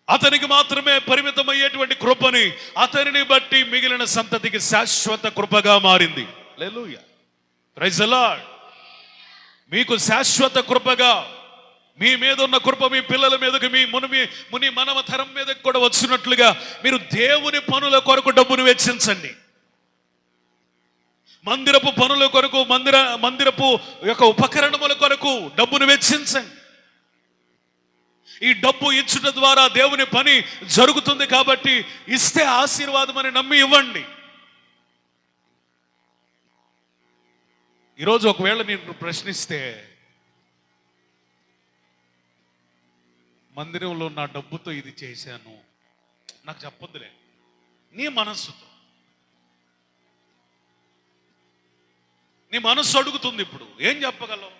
అతనికి మాత్రమే పరిమితమయ్యేటువంటి కృపని అతనిని బట్టి మిగిలిన సంతతికి శాశ్వత కృపగా మారింది. హల్లెలూయా, ప్రైజ్ ది లార్డ్. మీకు శాశ్వత కృపగా మీ మీద ఉన్న కృప మీ పిల్లల మీదకి, మీ ముని మనవ తరం మీదకి కూడా వచ్చినట్లుగా మీరు దేవుని పనుల కొరకు డబ్బును వెచ్చించండి. మందిరపు పనుల కొరకు, మందిరపు యొక్క ఉపకరణముల కొరకు డబ్బును వెచ్చించండి. ఈ డబ్బు ఇచ్చుట ద్వారా దేవుని పని జరుగుతుంది కాబట్టి ఇస్తే ఆశీర్వాదం అని నమ్మి ఇవ్వండి. ఈరోజు ఒకవేళ నేను ప్రశ్నిస్తే, మందిరంలో నా డబ్బుతో ఇది చేశాను నాకు చెప్పొద్దులే, నీ మనస్సుతో, నీ మనస్సు అడుగుతుంది. ఇప్పుడు ఏం చెప్పగలవు?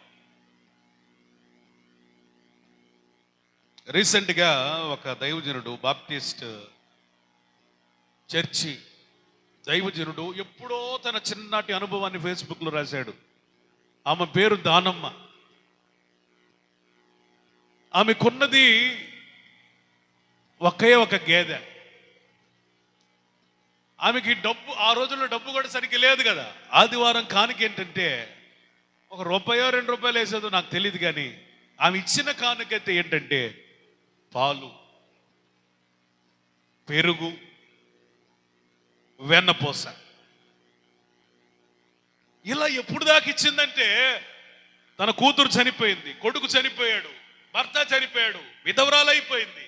రీసెంట్గా ఒక దైవజనుడు, బాప్టిస్ట్ చర్చి దైవజనుడు ఎప్పుడో తన చిన్నటి అనుభవాన్ని ఫేస్బుక్లో రాశాడు. ఆమె పేరు దానమ్మ. ఆమెకున్నది ఒకే ఒక గేదె. ఆమెకి డబ్బు, ఆ రోజుల్లో డబ్బు కూడా సరిగ్గా లేదు కదా. ఆదివారం కానుక ఏంటంటే ఒక రూపాయో 2 రూపాయలు వేసేదో నాకు తెలియదు, కానీ ఆమె ఇచ్చిన కానుకైతే ఏంటంటే పాలు, పెరుగు, వెన్నపూస. ఇలా ఎప్పుడు దాకా ఇచ్చిందంటే, తన కూతురు చనిపోయింది, కొడుకు చనిపోయాడు, భర్త చనిపోయాడు, విధవరాలైపోయింది.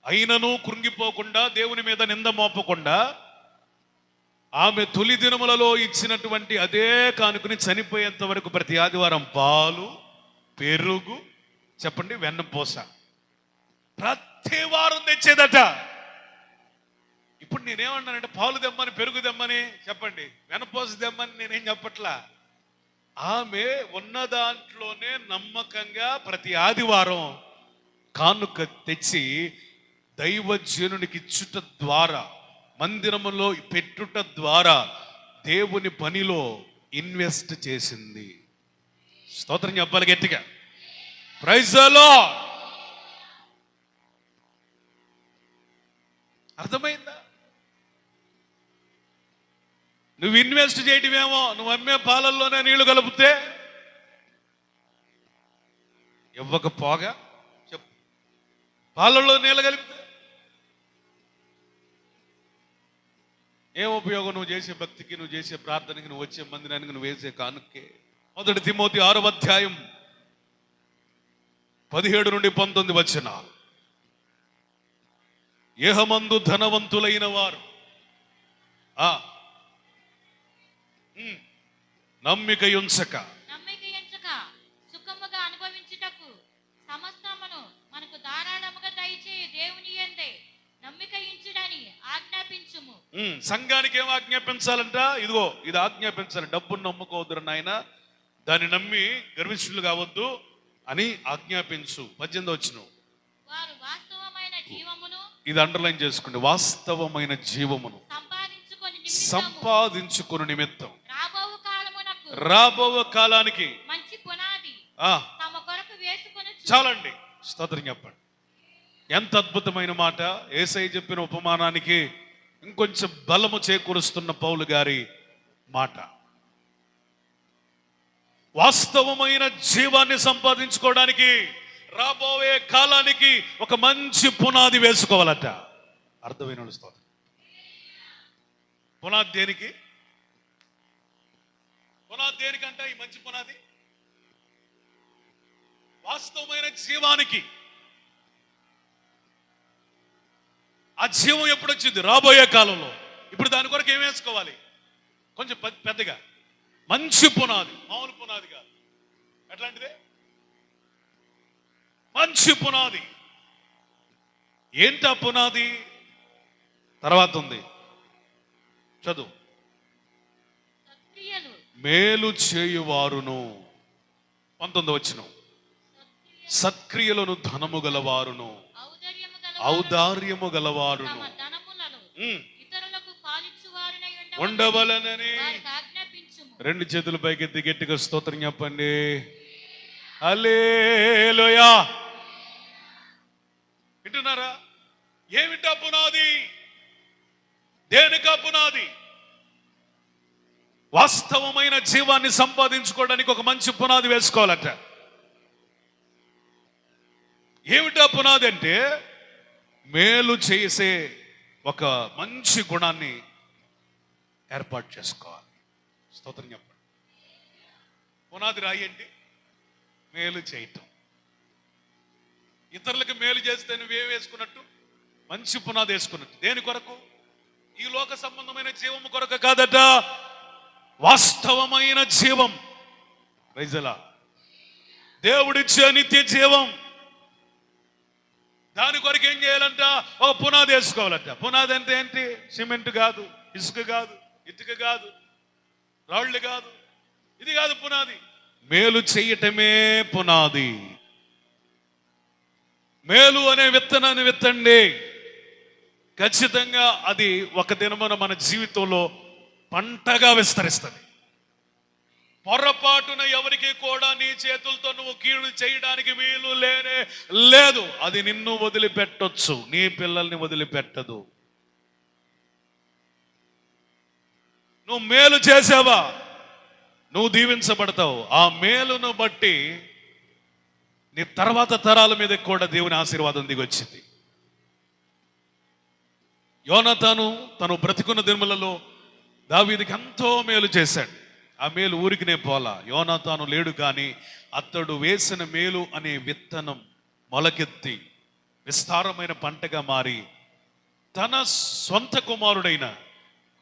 అయినను కృంగిపోకుండా, దేవుని మీద నింద మోపకుండా, ఆమె తొలి దినములలో ఇచ్చినటువంటి అదే కానుకని చనిపోయేంత వరకు ప్రతి ఆదివారం పాలు, పెరుగు, చెప్పండి, వెన్నపూస ప్రతి వారం తెచ్చేదట. ఇప్పుడు నేనేమన్నానంటే, పాలు తెమ్మని, పెరుగు తెమ్మని చెప్పండి, వెన్నపూస తెమ్మని నేనేం చెప్పట్లా. ఆమె ఉన్న దాంట్లోనే నమ్మకంగా ప్రతి ఆదివారం కానుక తెచ్చి దైవజనునికి ఇచ్చుట ద్వారా, మందిరములో పెట్టుట ద్వారా దేవుని పనిలో ఇన్వెస్ట్ చేసింది. స్తోత్రం చెప్పాలి గట్టిగా, ప్రైజ్ ది లార్డ్. అర్థమైందా? నువ్వు ఇన్వెస్ట్ చేయటమేమో, నువ్వు అమ్మే పాలల్లోనే నీళ్లు కలిపితే ఇవ్వకపోగా, చెప్పు, పాలల్లో నీళ్ళు కలిపితే ఏం ఉపయోగం? నువ్వు చేసే భక్తికి, నువ్వు చేసే ప్రార్థనకి, నువ్వు వచ్చే మందిరానికి, నువ్వు వేసే కానుకే. 1 తిమోతి 6వ అధ్యాయం 17 నుండి 19 వచనాలు. ఏహమందు ధనవంతులైన వారు నమ్మిక ఉంచక సుఖముగా అనుభవించుటకు సమస్తమును మనకు ధారాళముగా దయచేయు దేవుని యందే నమ్మిక ఉంచుడని ఆజ్ఞాపించుము. సంఘానికి ఏం ఆజ్ఞాపించాలంట? ఇదిగో ఇది ఆజ్ఞాపించాలి. డబ్బును నమ్ముకోవద్దు నాయన, దాన్ని నమ్మి గర్విష్ఠులు కావద్దు అని ఆజ్ఞాపించు. 18 వచనం. వారు వాస్తవమైన జీవమును, ఇది అండర్లైన్ చేసుకోండి, వాస్తవమైన జీవమును సంపాదించుకుని నిమిత్తం రాబో కాలానికి మంచి పునాది తమ కొరకు వేసుకొని. చాలండి, స్తోత్రం చెప్పండి. ఎంత అద్భుతమైన మాట! యేసయ్య చెప్పిన ఉపమానానికి ఇంకొంచెం బలము చేకూరుస్తున్న పౌలు గారి మాట. వాస్తవమైన జీవాన్ని సంపాదించుకోవడానికి, రాబోయే కాలానికి ఒక మంచి పునాది వేసుకోవాలట. అర్థమైన స్తోత్రం. పునాది దేనికి? పునాది దేనికంట? ఈ మంచి పునాది వాస్తవమైన జీవానికి. ఆ జీవం ఎప్పుడు వచ్చింది? రాబోయే కాలంలో. ఇప్పుడు దాని కొరకు ఏం వేసుకోవాలి? కొంచెం పెద్దగా మంచి పునాది, మామూలు పునాది కాదు. ఎట్లాంటిదే? మంచి పునాది. ఏంటా పునాది? తర్వాత ఉంది, చదువు. మేలు చేయువారును, 19 వచనం, సత్క్రియలను ధనము గలవారును, ఔదార్యము గలవారును ఉండవలనని. 2 చేతుల పైకెత్తి గట్టిగా స్తోత్రం చెప్పండి. హల్లెలూయా. వింటున్నారా? ఏమిటా పునాది? దేనికా పునాది? వాస్తవమైన జీవాన్ని సంపాదించుకోవడానికి ఒక మంచి పునాది వేసుకోవాలట. ఏమిటా పునాది అంటే మేలు చేసే ఒక మంచి గుణాన్ని ఏర్పాటు చేసుకోవాలి. స్తోత్రం చెప్పండి. పునాది రాయండి. మేలు చేయటం. ఇతరులకు మేలు చేస్తే నువ్వేం వేసుకున్నట్టు? మంచి పునాది వేసుకున్నట్టు. దేని కొరకు? ఈ లోక సంబంధమైన జీవం కొరకు కాదట, వాస్తవమైన జీవం. రైజలా దేవుడిచ్చే నిత్య జీవం. దాని కొరకు ఏం చేయాలంట? ఒక పునాది వేసుకోవాలంట. పునాది అంటే ఏంటి? సిమెంట్ కాదు, ఇసుక కాదు, ఇటుక కాదు, రాళ్ళు కాదు, ఇది కాదు పునాది. మేలు చెయ్యటమే పునాది. మేలు అనే విత్తనాన్ని విత్తండి. ఖచ్చితంగా అది ఒక దినమున మన జీవితంలో పంటగా విస్తరిస్తుంది. పొరపాటున ఎవరికి కూడా నీ చేతులతో నువ్వు కీడు చేయడానికి వీలు లేనే లేదు. అది నిన్ను వదిలిపెట్టొచ్చు, నీ పిల్లల్ని వదిలిపెట్టదు. నువ్వు మేలు చేసావా, నువ్వు దీవించబడతావు. ఆ మేలును బట్టి నీ తర్వాత తరాల మీద కూడా దేవుని ఆశీర్వాదం దిగొచ్చింది. యోనాతాను తను బ్రతికున్న దినములలో దావీదుకి ఎంతో మేలు చేశాడు. ఆ మేలు ఊరికినే పోలా. యోనాతాను లేడు కానీ అతడు వేసిన మేలు అనే విత్తనం మొలకెత్తి విస్తారమైన పంటగా మారి తన సొంత కుమారుడైన,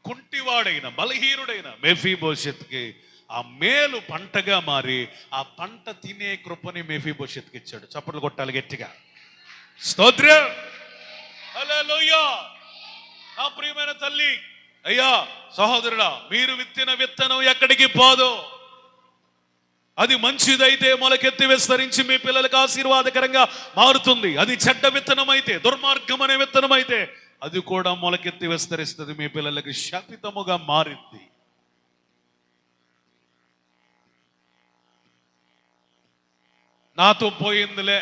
కుంటివాడైన, బలహీనుడైన మెఫీబోషెత్కి ఆ మేలు పంటగా మారి ఆ పంట తినే కృపని మెఫీబోషెత్కి ఇచ్చాడు. చప్పట్లు కొట్టాలి గట్టిగా. స్తోత్రం. హల్లెలూయా. నా ప్రియమైన తల్లి, అయ్యా, సహోదరుడా, మీరు విత్తిన విత్తనం ఎక్కడికి పోదు. అది మంచిదైతే మొలకెత్తి విస్తరించి మీ పిల్లలకు ఆశీర్వాదకరంగా మారుతుంది. అది చెడ్డ విత్తనం అయితే, దుర్మార్గం అనే విత్తనం అయితే అది కూడా మొలకెత్తి విస్తరిస్తుంది, మీ పిల్లలకి శాపితముగా మారింది. నాతో పోయిందిలే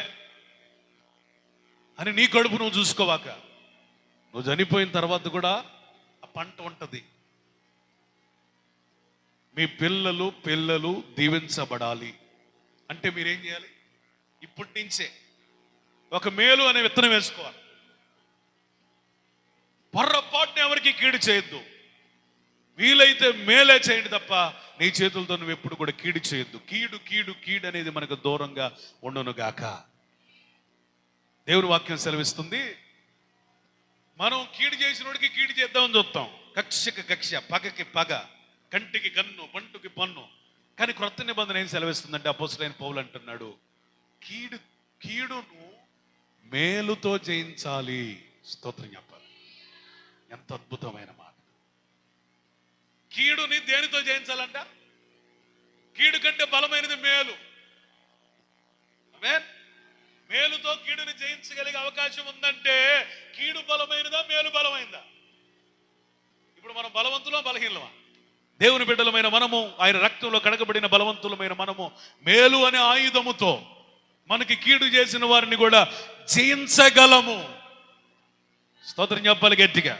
అని నీ కడుపు నువ్వు చూసుకోవాక, నువ్వు చనిపోయిన తర్వాత కూడా ఆ పంట ఉంటుంది. మీ పిల్లలు దీవించబడాలి అంటే మీరేం చేయాలి? ఇప్పటి నుంచే ఒక మేలు అనే విత్తనం వేసుకోవాలి. పొర్రపాటుని ఎవరికి కీడు చేయొద్దు. వీలైతే మేలే చేయండి తప్ప నీ చేతులతో నువ్వు ఎప్పుడు కూడా కీడు చేయొద్దు. కీడు కీడు కీడు అనేది మనకు దూరంగా ఉండును గాక. దేవుని వాక్యం సెలవిస్తుంది, మనం కీడు చేసినోడికి కీడు చేద్దామని చూస్తాం. కక్షకి కక్ష, పగకి పగ, కంటికి కన్ను, పంటుకి పన్ను. కానీ క్రొత్త నిబంధన ఏం సెలవిస్తుందంటే అపోస్తలుడైన పౌలు అంటున్నాడు, కీడును మేలుతో జయించాలి. స్తోత్రం చెప్పాలి. ఎంత అద్భుతమైన మాట. కీడుని దేనితో జయించాలంట? కీడు కంటే బలమైనది మేలు. ఆమేన్. మేలుతో కీడుని జయించగలిగే అవకాశం ఉందంటే కీడు బలమైనదా, మేలు బలమైనదా? ఇప్పుడు మనం బలవంతులో బలహీనమా? దేవుని బిడ్డలమైన మనము, ఆయన రక్తంలో కడగబడిన బలవంతులమైన మనము మేలు అనే ఆయుధముతో మనకి కీడు చేసిన వారిని కూడా జయించగలము. స్తోత్రం చెప్పాలి గట్టిగా.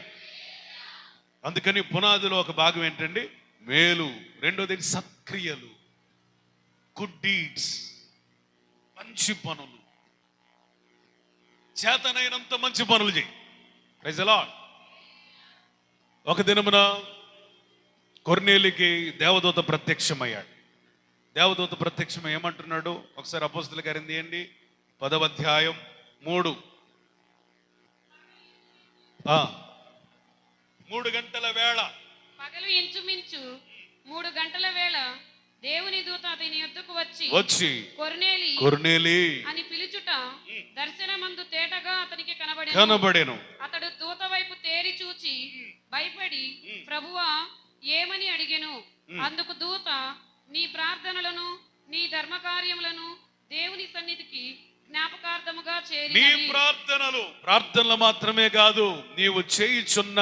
అందుకని పునాదిలో ఒక భాగం ఏంటండి? మేలు. రెండోది సత్క్రియలు, గుడ్ డీడ్స్, మంచి పనులు. చేతనైనంత మంచి పనులు చేయి. Praise the lord. ఒక దినమున కొర్నేలికి దేవదూత ప్రత్యక్షమయ్యాడు. దేవదూత ప్రత్యక్షమై ఏమంటున్నాడు? ఒకసారి అపోస్తలుల కార్యం తీయండి, 10వ అధ్యాయం 3. 3 గంటల వేళ, పగలు ఇంచుమించు 3 గంటల వేళ దేవుని దూత అతని యొద్దకు వచ్చి కొర్నేలి అని పిలుచుట దర్శనమందు తేటగా అతనికి కనబడెను. అతడు దూత వైపు తేరి చూచి భయపడి, ప్రభువా ఏమని అడిగెను. అందుకు దూత, నీ ప్రార్థనలను, నీ ధర్మ కార్యములను దేవుని సన్నిధికి జ్ఞాపకార్థముగా చేరి. నీ ప్రార్థనలు మాత్రమే కాదు, నీవు చేయుచున్న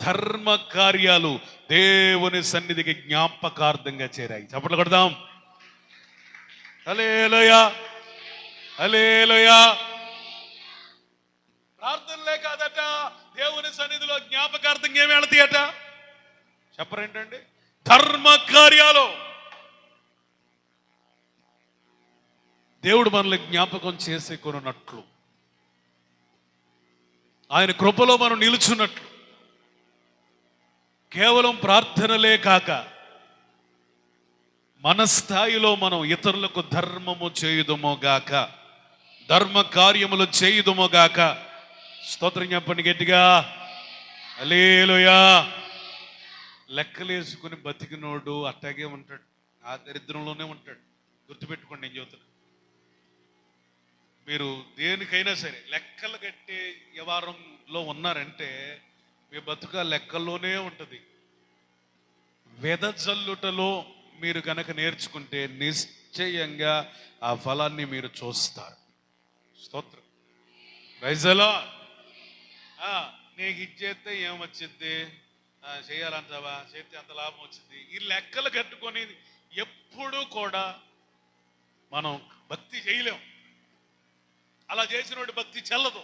ధర్మ కార్యాలు దేవుని సన్నిధికి జ్ఞాపకార్థంగా చేరాయి. చప్పట్లు కొడదాం. హల్లెలూయా, హల్లెలూయా. ప్రార్థనలే కాదట, దేవుని సన్నిధిలో జ్ఞాపకార్థంగా ఏమి వెళతాయట చెప్పరేంటండి? ధర్మ కార్యాలు. దేవుడు మనల్ని జ్ఞాపకం చేసే కొనున్నట్లు, ఆయన కృపలో మనం నిలుచున్నట్లు, కేవలం ప్రార్థనలే కాక మన స్థాయిలో మనం ఇతరులకు ధర్మము చేయుదుమో గాక, ధర్మ కార్యములు చేయుదుమో గాక. స్తోత్రం చెప్పండి గట్టిగా, హల్లెలూయా. లెక్కలేసుకుని బతికినోడు అట్టాగే ఉంటాడు, ఆ దరిద్రంలోనే ఉంటాడు. గుర్తుపెట్టుకోండి, నేను చెబుతున్నా. మీరు దేనికైనా సరే లెక్కలు కట్టే వ్యవహారంలో ఉన్నారంటే మీ బతుక లెక్కల్లోనే ఉంటుంది. వెదజల్లుటలో మీరు కనుక నేర్చుకుంటే నిశ్చయంగా ఆ ఫలాన్ని మీరు చూస్తారు. స్తోత్రం, ప్రైజ్ ది లార్డ్. నీకు ఇచ్చేస్తే ఏమొచ్చింది, చేయాలంటావా, చేస్తే అంత లాభం వచ్చింది, ఈ లెక్కలు కట్టుకొని ఎప్పుడూ కూడా మనం భక్తి చేయలేం. అలా చేసినోడి భక్తి చెల్లదు.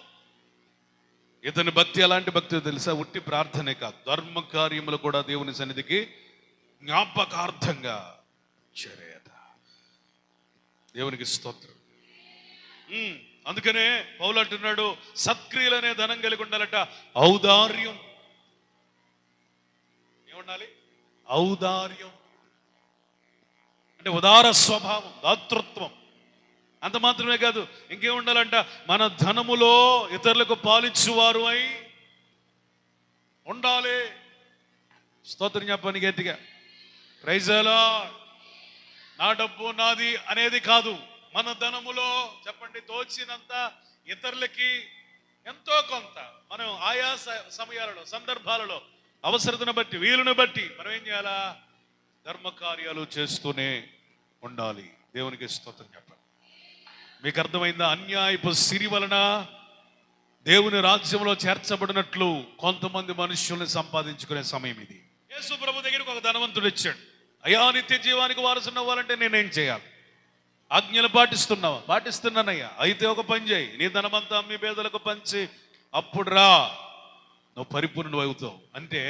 ఇతని భక్తి ఎలాంటి భక్తి తెలుసా? ఉట్టి ప్రార్థనే కాదు, ధర్మ కార్యములు కూడా దేవుని సన్నిధికి జ్ఞాపకార్థంగా చేరేట. దేవునికి స్తోత్రం. అందుకనే పౌలు అంటున్నాడు, సత్క్రియలనే ధనం కలిగి ఉండాలట. ఔదార్యం ఏముండాలి? ఔదార్యం అంటే ఉదార స్వభావం, దాతృత్వం. అంత మాత్రమే కాదు, ఇంకేముండాలంట? మన ధనములో ఇతరులకు పాలిచ్చువారు అయి ఉండాలి. స్తోత్రం చెప్పండి గట్టిగా, ప్రైజ్ ది లార్డ్. నా డబ్బు నాది అనేది కాదు, మన ధనములో చెప్పండి తోచినంత ఇతరులకి ఎంతో కొంత మనం ఆయా సమయాలలో, సందర్భాలలో, అవసరతను బట్టి, వీలును బట్టి మనం ఏం చేయాలా? ధర్మ కార్యాలు చేస్తూనే ఉండాలి. దేవునికి స్తోత్రం చెప్పండి. మీకు అర్థమైందా? అన్యాయపు సిరి వలన దేవుని రాజ్యంలో చేర్చబడినట్లు కొంతమంది మనుషుల్ని సంపాదించుకునే సమయం ఇది. యేసు ప్రభు దగ్గరికి ఒక ధనవంతుడు వచ్చాడు. అయ్యా, నిత్య జీవానికి వారసుని అవ్వాలంటే నేనేం చేయాలి? ఆజ్ఞలు పాటిస్తున్నావా? పాటిస్తున్నానయ్యా. అయితే ఒక పని చేయి, నీ ధనమంతా అమ్మి పేదలకు పంచి అప్పుడు రా, నువ్వు పరిపూర్ణుడు అవుతావు. అంటే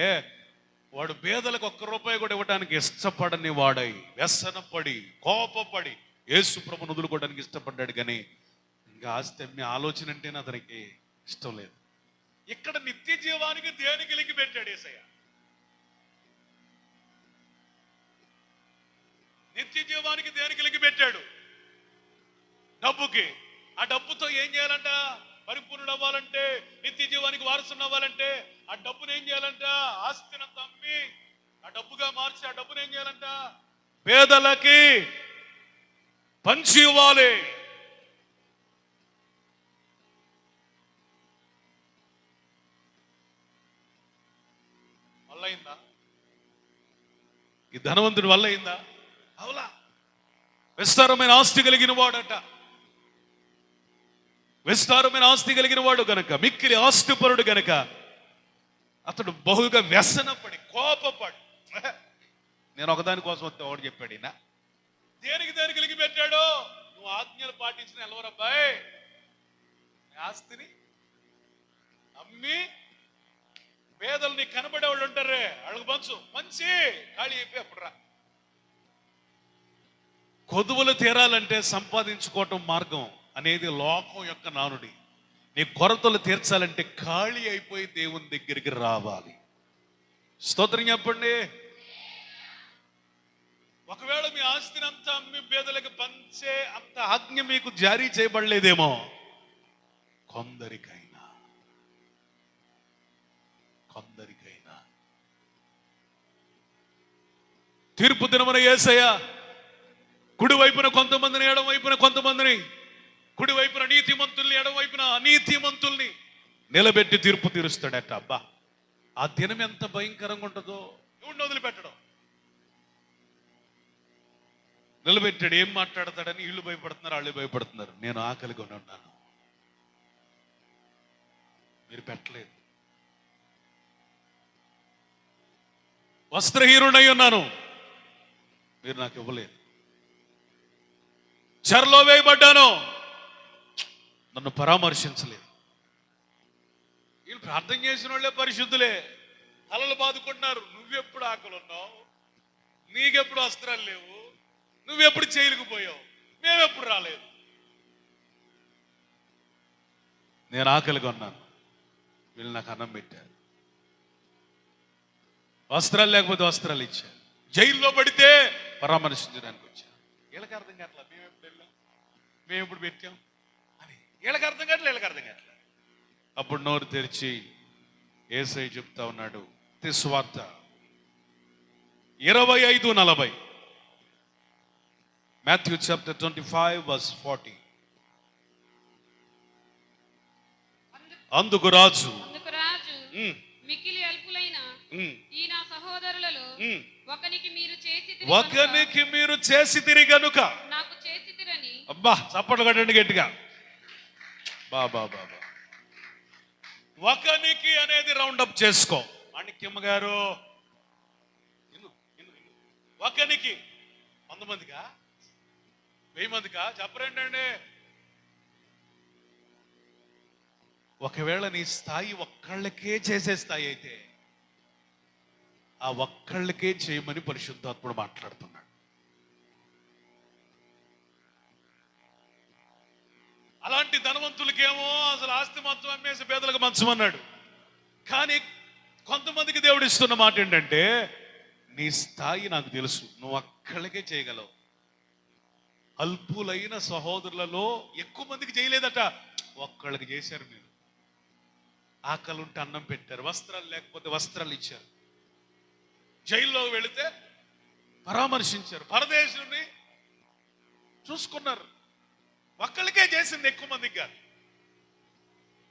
వాడు పేదలకు ఒక్క రూపాయి కూడా ఇవ్వడానికి ఇష్టపడని వాడై, వ్యసనపడి, కోపపడి యేసు ప్రభు వదులుకోవడానికి ఇష్టపడ్డాడు. కానీ ఇంకా ఆస్తి అమ్మే ఆలోచన అంటేనే అతనికి ఇష్టం లేదు. ఇక్కడ నిత్య జీవానికి దేనికి లింక్ పెట్టాడు యేసయ్య? నిత్య జీవానికి దేనికి లింక్ పెట్టాడు? డబ్బుకి. ఆ డబ్బుతో ఏం చేయాలంట? పరిపూర్ణుడు అవ్వాలంటే, నిత్య జీవానికి వారసుని అవ్వాలంటే ఆ డబ్బును ఏం చేయాలంట? ఆస్తినంత అమ్మి ఆ డబ్బుగా మార్చి ఆ డబ్బును ఏం చేయాలంట? పేదలకి పంచి ఇవ్వాలి. వల్ల అయిందా? ఈ ధనవంతుడి వల్ల అయిందా? అవలా. విస్తారమైన ఆస్తి కలిగిన వాడట, విస్తారమైన ఆస్తి కలిగిన వాడు గనక, మిక్కిలి ఆస్తిపరుడు గనక అతడు బహుగా వ్యసనపడి, కోపపడి, నేను ఒకదాని కోసం వస్తే వాడు చెప్పాడు, ఈయన దేనికి కలిగి పెట్టాడో? నువ్వు ఆజ్ఞలు పాటించిన ఎలవరబ్బాయి, ఆస్తిని అమ్మి పేదలు నీకు కనబడే వాళ్ళు ఉంటారే, వాళ్ళకి పంచు, మంచి ఖాళీ అయిపోయి అప్పుడు రా. కొదువులు తీరాలంటే సంపాదించుకోవటం మార్గం అనేది లోకం యొక్క నానుడి. నీ కొరతలు తీర్చాలంటే ఖాళీ అయిపోయి దేవుని దగ్గరికి రావాలి. స్తోత్రం చెప్పండి. ఒకవేళ మీ ఆస్తిని అంతా అమ్మి పేదలకు పంచే అంత ఆజ్ఞ మీకు జారీ చేయబడలేదేమో, కొందరికైనా తీర్పు దినమున యేసయ్య కుడి వైపున కొంతమందిని, ఎడమ వైపున కొంతమందిని, కుడి వైపున నీతిమంతుల్ని, ఎడమ వైపున అనీతిమంతుల్ని నిలబెట్టి తీర్పు తీరుస్తాడట. అబ్బా, ఆ దినం ఎంత భయంకరంగా ఉంటుందో. ఎవడిని వదిలిపెట్టడం? నిలబెట్టాడు. ఏం మాట్లాడతాడని వీళ్ళు భయపడుతున్నారు, వాళ్ళు భయపడుతున్నారు. నేను ఆకలిగా ఉన్నాను, మీరు పెట్టలేదు. వస్త్రహీనుడై ఉన్నాను, మీరు నాకు ఇవ్వలేదు. చెరలో వేయబడ్డాను, నన్ను పరామర్శించలేదు. వీళ్ళు ప్రార్థన చేసిన వాళ్ళే పరిశుద్ధులే, తలలు బాదుకుంటున్నారు. నువ్వెప్పుడు ఆకలి ఉన్నావు, నీకెప్పుడు వస్త్రాలు లేవు, నువ్వెప్పుడు జైలుకు పోయావు, మేమెప్పుడు రాలేదు. నేను ఆకలిగా ఉన్నాను, వీళ్ళు నాకు అన్నం పెట్టారు. వస్త్రాలు లేకపోతే వస్త్రాలు ఇచ్చారు. జైల్లో పడితే పరామర్శించడానికి వచ్చారు. వీళ్ళకి అర్థం కావట్లా, మేము ఎప్పుడు వెళ్ళాం, మేము ఎప్పుడు పెట్టాం అని. వీళ్ళకి అర్థం కావట్లే, వీళ్ళకి అర్థం కావట్లే. అప్పుడు నోరు తెరిచి యేసయ్య చెప్తా ఉన్నాడు, సువార్త 25:40, Matthew chapter 25:40. అందుకు రాజు మిక్కిలి అల్పులైన ఈ నా సహోదరులలో ఒకనికి మీరు చేసితిరి గనుక నాకు చేసితిరని. అబ్బా, చప్పట్లు కొట్టండి గట్టిగా. బాబా బాబా, ఒకనికి అనేది రౌండప్ చేసుకో. మాణిక్యమ్మ గారు, ఒకనికి 100 మందికా 1000 మందికా చెప్పరేంటండి? ఒకవేళ నీ స్థాయి ఒక్కళ్ళకే చేసే స్థాయి అయితే ఆ ఒక్కళ్ళకే చేయమని పరిశుద్ధాత్ముడు మాట్లాడుతున్నాడు. అలాంటి ధనవంతులకేమో అసలు ఆస్తి మొత్తం అమ్మేసి పేదలకు మంచమన్నాడు. కానీ కొంతమందికి దేవుడు ఇస్తున్న మాట ఏంటంటే, నీ స్థాయి నాకు తెలుసు, నువ్వు ఒక్కళ్ళకే చేయగలవు. అల్పులైన సహోదరులలో ఎక్కువ మందికి చేయలేదట, ఒక్కళ్ళకి చేశారు. మీరు ఆకలి ఉంటే అన్నం పెట్టారు, వస్త్రాలు లేకపోతే వస్త్రాలు ఇచ్చారు, జైల్లో వెళితే పరామర్శించారు, పరదేశుని చూసుకున్నారు. ఒక్కళ్ళకే చేసింది, ఎక్కువ మందికి కాదు.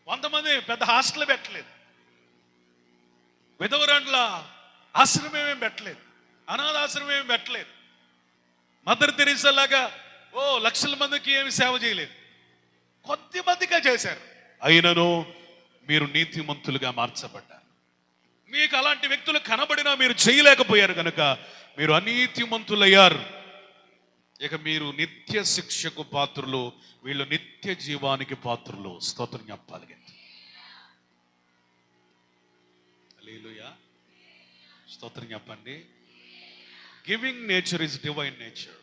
100 మంది పెద్ద హాస్టల్ పెట్టలేదు, విధవరాండ్ల ఆశ్రమేమేం పెట్టలేదు, అనాథ ఆశ్రమేమేం పెట్టలేదు, మదర్ తెరీసా లాగా లక్షల మందికి ఏమి సేవ చేయలేదు, కొద్ది మందిగా చేశారు. అయినను మీరు నీతిమంతులుగా మార్చబడ్డారు. మీకు అలాంటి వ్యక్తులు కనబడినా మీరు చేయలేకపోయారు కనుక మీరు అనీతిమంతులయ్యారు. ఇక మీరు నిత్య శిక్షకు పాత్రులు, వీళ్ళు నిత్య జీవానికి పాత్రులు. స్తోత్రం చెప్పాలి. హల్లెలూయా, స్తోత్రం చెప్పండి. Giving nature is divine nature.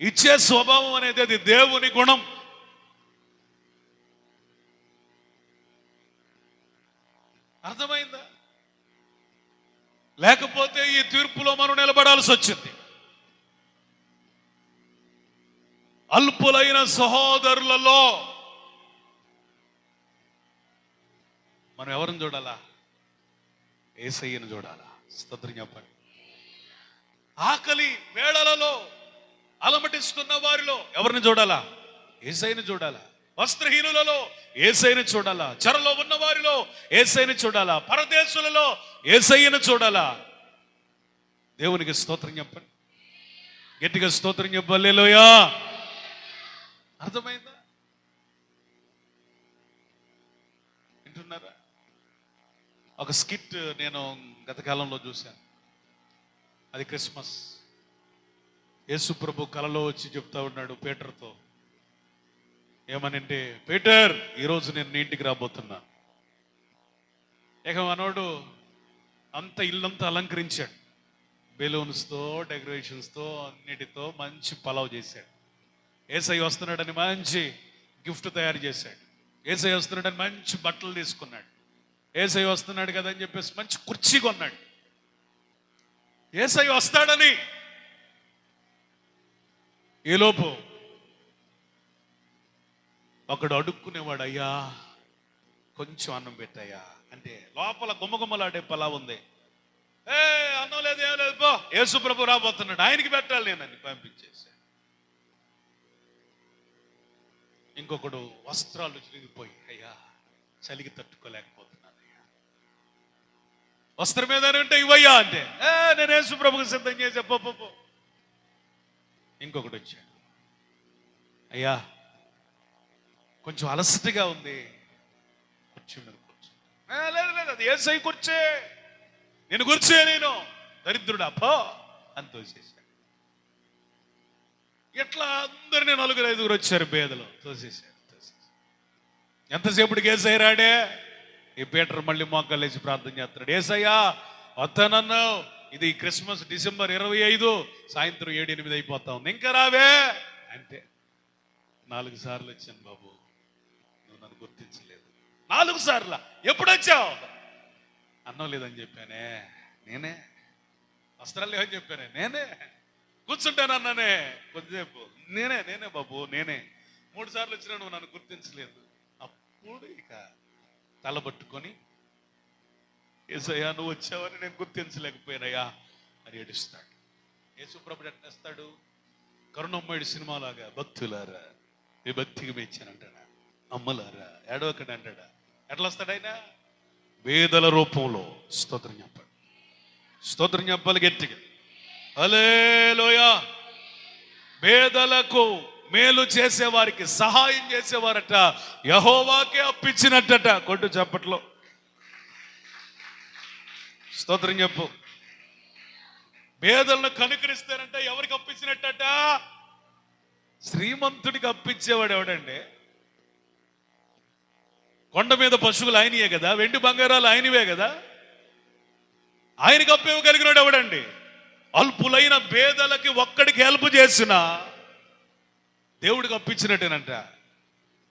ఇచ్చే స్వభావం అనేది అది దేవుని గుణం. అర్థమైందా? లేకపోతే ఈ తీర్పులో మనం నిలబడాల్సి వచ్చింది. అల్పులైన సహోదరులలో మనం ఎవరిని చూడాలా? యేసయ్యను చూడాలా. స్తోత్రం చెప్పండి. ఆకలి వేళలలో అలమటిస్తున్న వారిలో ఎవరిని చూడాలా? యేసయ్యను చూడాలా. వస్త్రహీనులలో యేసయ్యను చూడాలా. చెరలో ఉన్న వారిలో యేసయ్యను చూడాలా. పరదేశులలో యేసయ్యను చూడాలా. దేవునికి స్తోత్రం చెప్పండి. గట్టిగా స్తోత్రం చెప్పాలి. హల్లెలూయా. అర్థమైందా? వింటున్నారా? ఒక స్కిట్ నేను గత కాలంలో చూశాను. అది క్రిస్మస్. యేసు ప్రభు కలలో వచ్చి చెప్తా ఉన్నాడు పీటర్తో. ఏమనంటే, పీటర్, ఈరోజు నేను నీ ఇంటికి రాబోతున్నా. ఇక మనోడు అంత ఇల్లంతా అలంకరించాడు, బెలూన్స్తో, డెకరేషన్స్తో, అన్నిటితో మంచి పలావ్ చేశాడు. యేసయ్య వస్తున్నాడని మంచి గిఫ్ట్ తయారు చేశాడు. యేసయ్య వస్తున్నాడని మంచి బట్టలు తీసుకున్నాడు. యేసయ్య వస్తున్నాడు కదా అని చెప్పేసి మంచి కుర్చీ కొన్నాడు. యేసయ్య వస్తాడని. ఈలోపు ఒకడు అడుక్కునేవాడు, అయ్యా కొంచెం అన్నం పెట్టయ్యా అంటే లోపల గుమ్మగుమ్మలాడే పలావ్ ఉంది. అన్నం లేదు, ఏం లేదు, పో, యేసు ప్రభు రాబోతున్నాడు, ఆయనకి పెట్టాలి నేనని పంపించేశాను. ఇంకొకడు వస్త్రాలు చిరిగిపోయి, అయ్యా చలికి తట్టుకోలేకపోతున్నాను అయ్యా, వస్త్రం మీద ఉంటే ఇవ్వయ్యా అంటే, నేను యేసు ప్రభుకి సిద్ధం చేసే పో. ఇంకొకటి వచ్చాడు, అయ్యా కొంచెం అలసటగా ఉంది, కూర్చో మీద కూర్చో. లేదు, అది యేసయ్య కూర్చే, నేను కూర్చే, నేను దరిద్రుడా పో అని తోసేశాడు. ఇట్లా అందరినీ 4-5 వచ్చారు పేదలు, తోసేసారు. ఎంతసేపటికి ఏసయ్య రాడే? ఈ పీటర్ మళ్ళీ మోకాళ్ళేసి ప్రార్థన చేస్తున్నాడు. ఏసయ్యా వస్తానన్నావు, ఇది క్రిస్మస్ డిసెంబర్ 25, సాయంత్రం 7-8 అయిపోతా ఉంది, ఇంకా రావే అంటే 4 సార్లు వచ్చాను బాబు, నువ్వు నన్ను గుర్తించలేదు. 4 సార్లు ఎప్పుడు వచ్చావు? అన్నం లేదని చెప్పానే నేనే, వస్త్రాలు లేవని చెప్పానే నేనే, కూర్చుంటాను అన్నానే కొద్దిసేపు నేనే బాబు నేనే. 3 సార్లు వచ్చినా నువ్వు నన్ను గుర్తించలేదు. అప్పుడు ఇక తలబట్టుకొని యేసయ్యా నువ్వు వచ్చావని నేను గుర్తించలేకపోయినయ్యా అని ఏడుస్తాడు. యేసుప్రభుడు ఎట్టేస్తాడు? కరుణమ్మడి సినిమాలాగా భక్తులారా మీ భక్తికి మెచ్చానంటాడా, అమ్మలారా ఏడవకండి అంటాడా? ఎట్లా వస్తాడు ఆయన? వేదల రూపంలో స్తోత్రం చెప్పాడు. స్తోత్రం చెప్పాలి గట్టిగా, హల్లెలూయా. పేదలకు మేలు చేసేవారికి సహాయం చేసేవారట యెహోవాకే అప్పించినట్టట. కొట్టు చప్పట్లో స్తోత్రం చెప్పు. పేదలను కనుకరిస్తారంట ఎవరికి అప్పించినట్టట? శ్రీమంతుడికి అప్పించేవాడు ఎవడండి? కొండ మీద పశువులు ఆయనయే కదా, వెండి బంగారాలు ఆయనవే కదా, ఆయనకి అప్పివ్వగలిగినాడు ఎవడండి? అల్పులైన పేదలకి ఒక్కడికి హెల్ప్ చేసిన దేవుడికి అప్పించినట్టేనంట.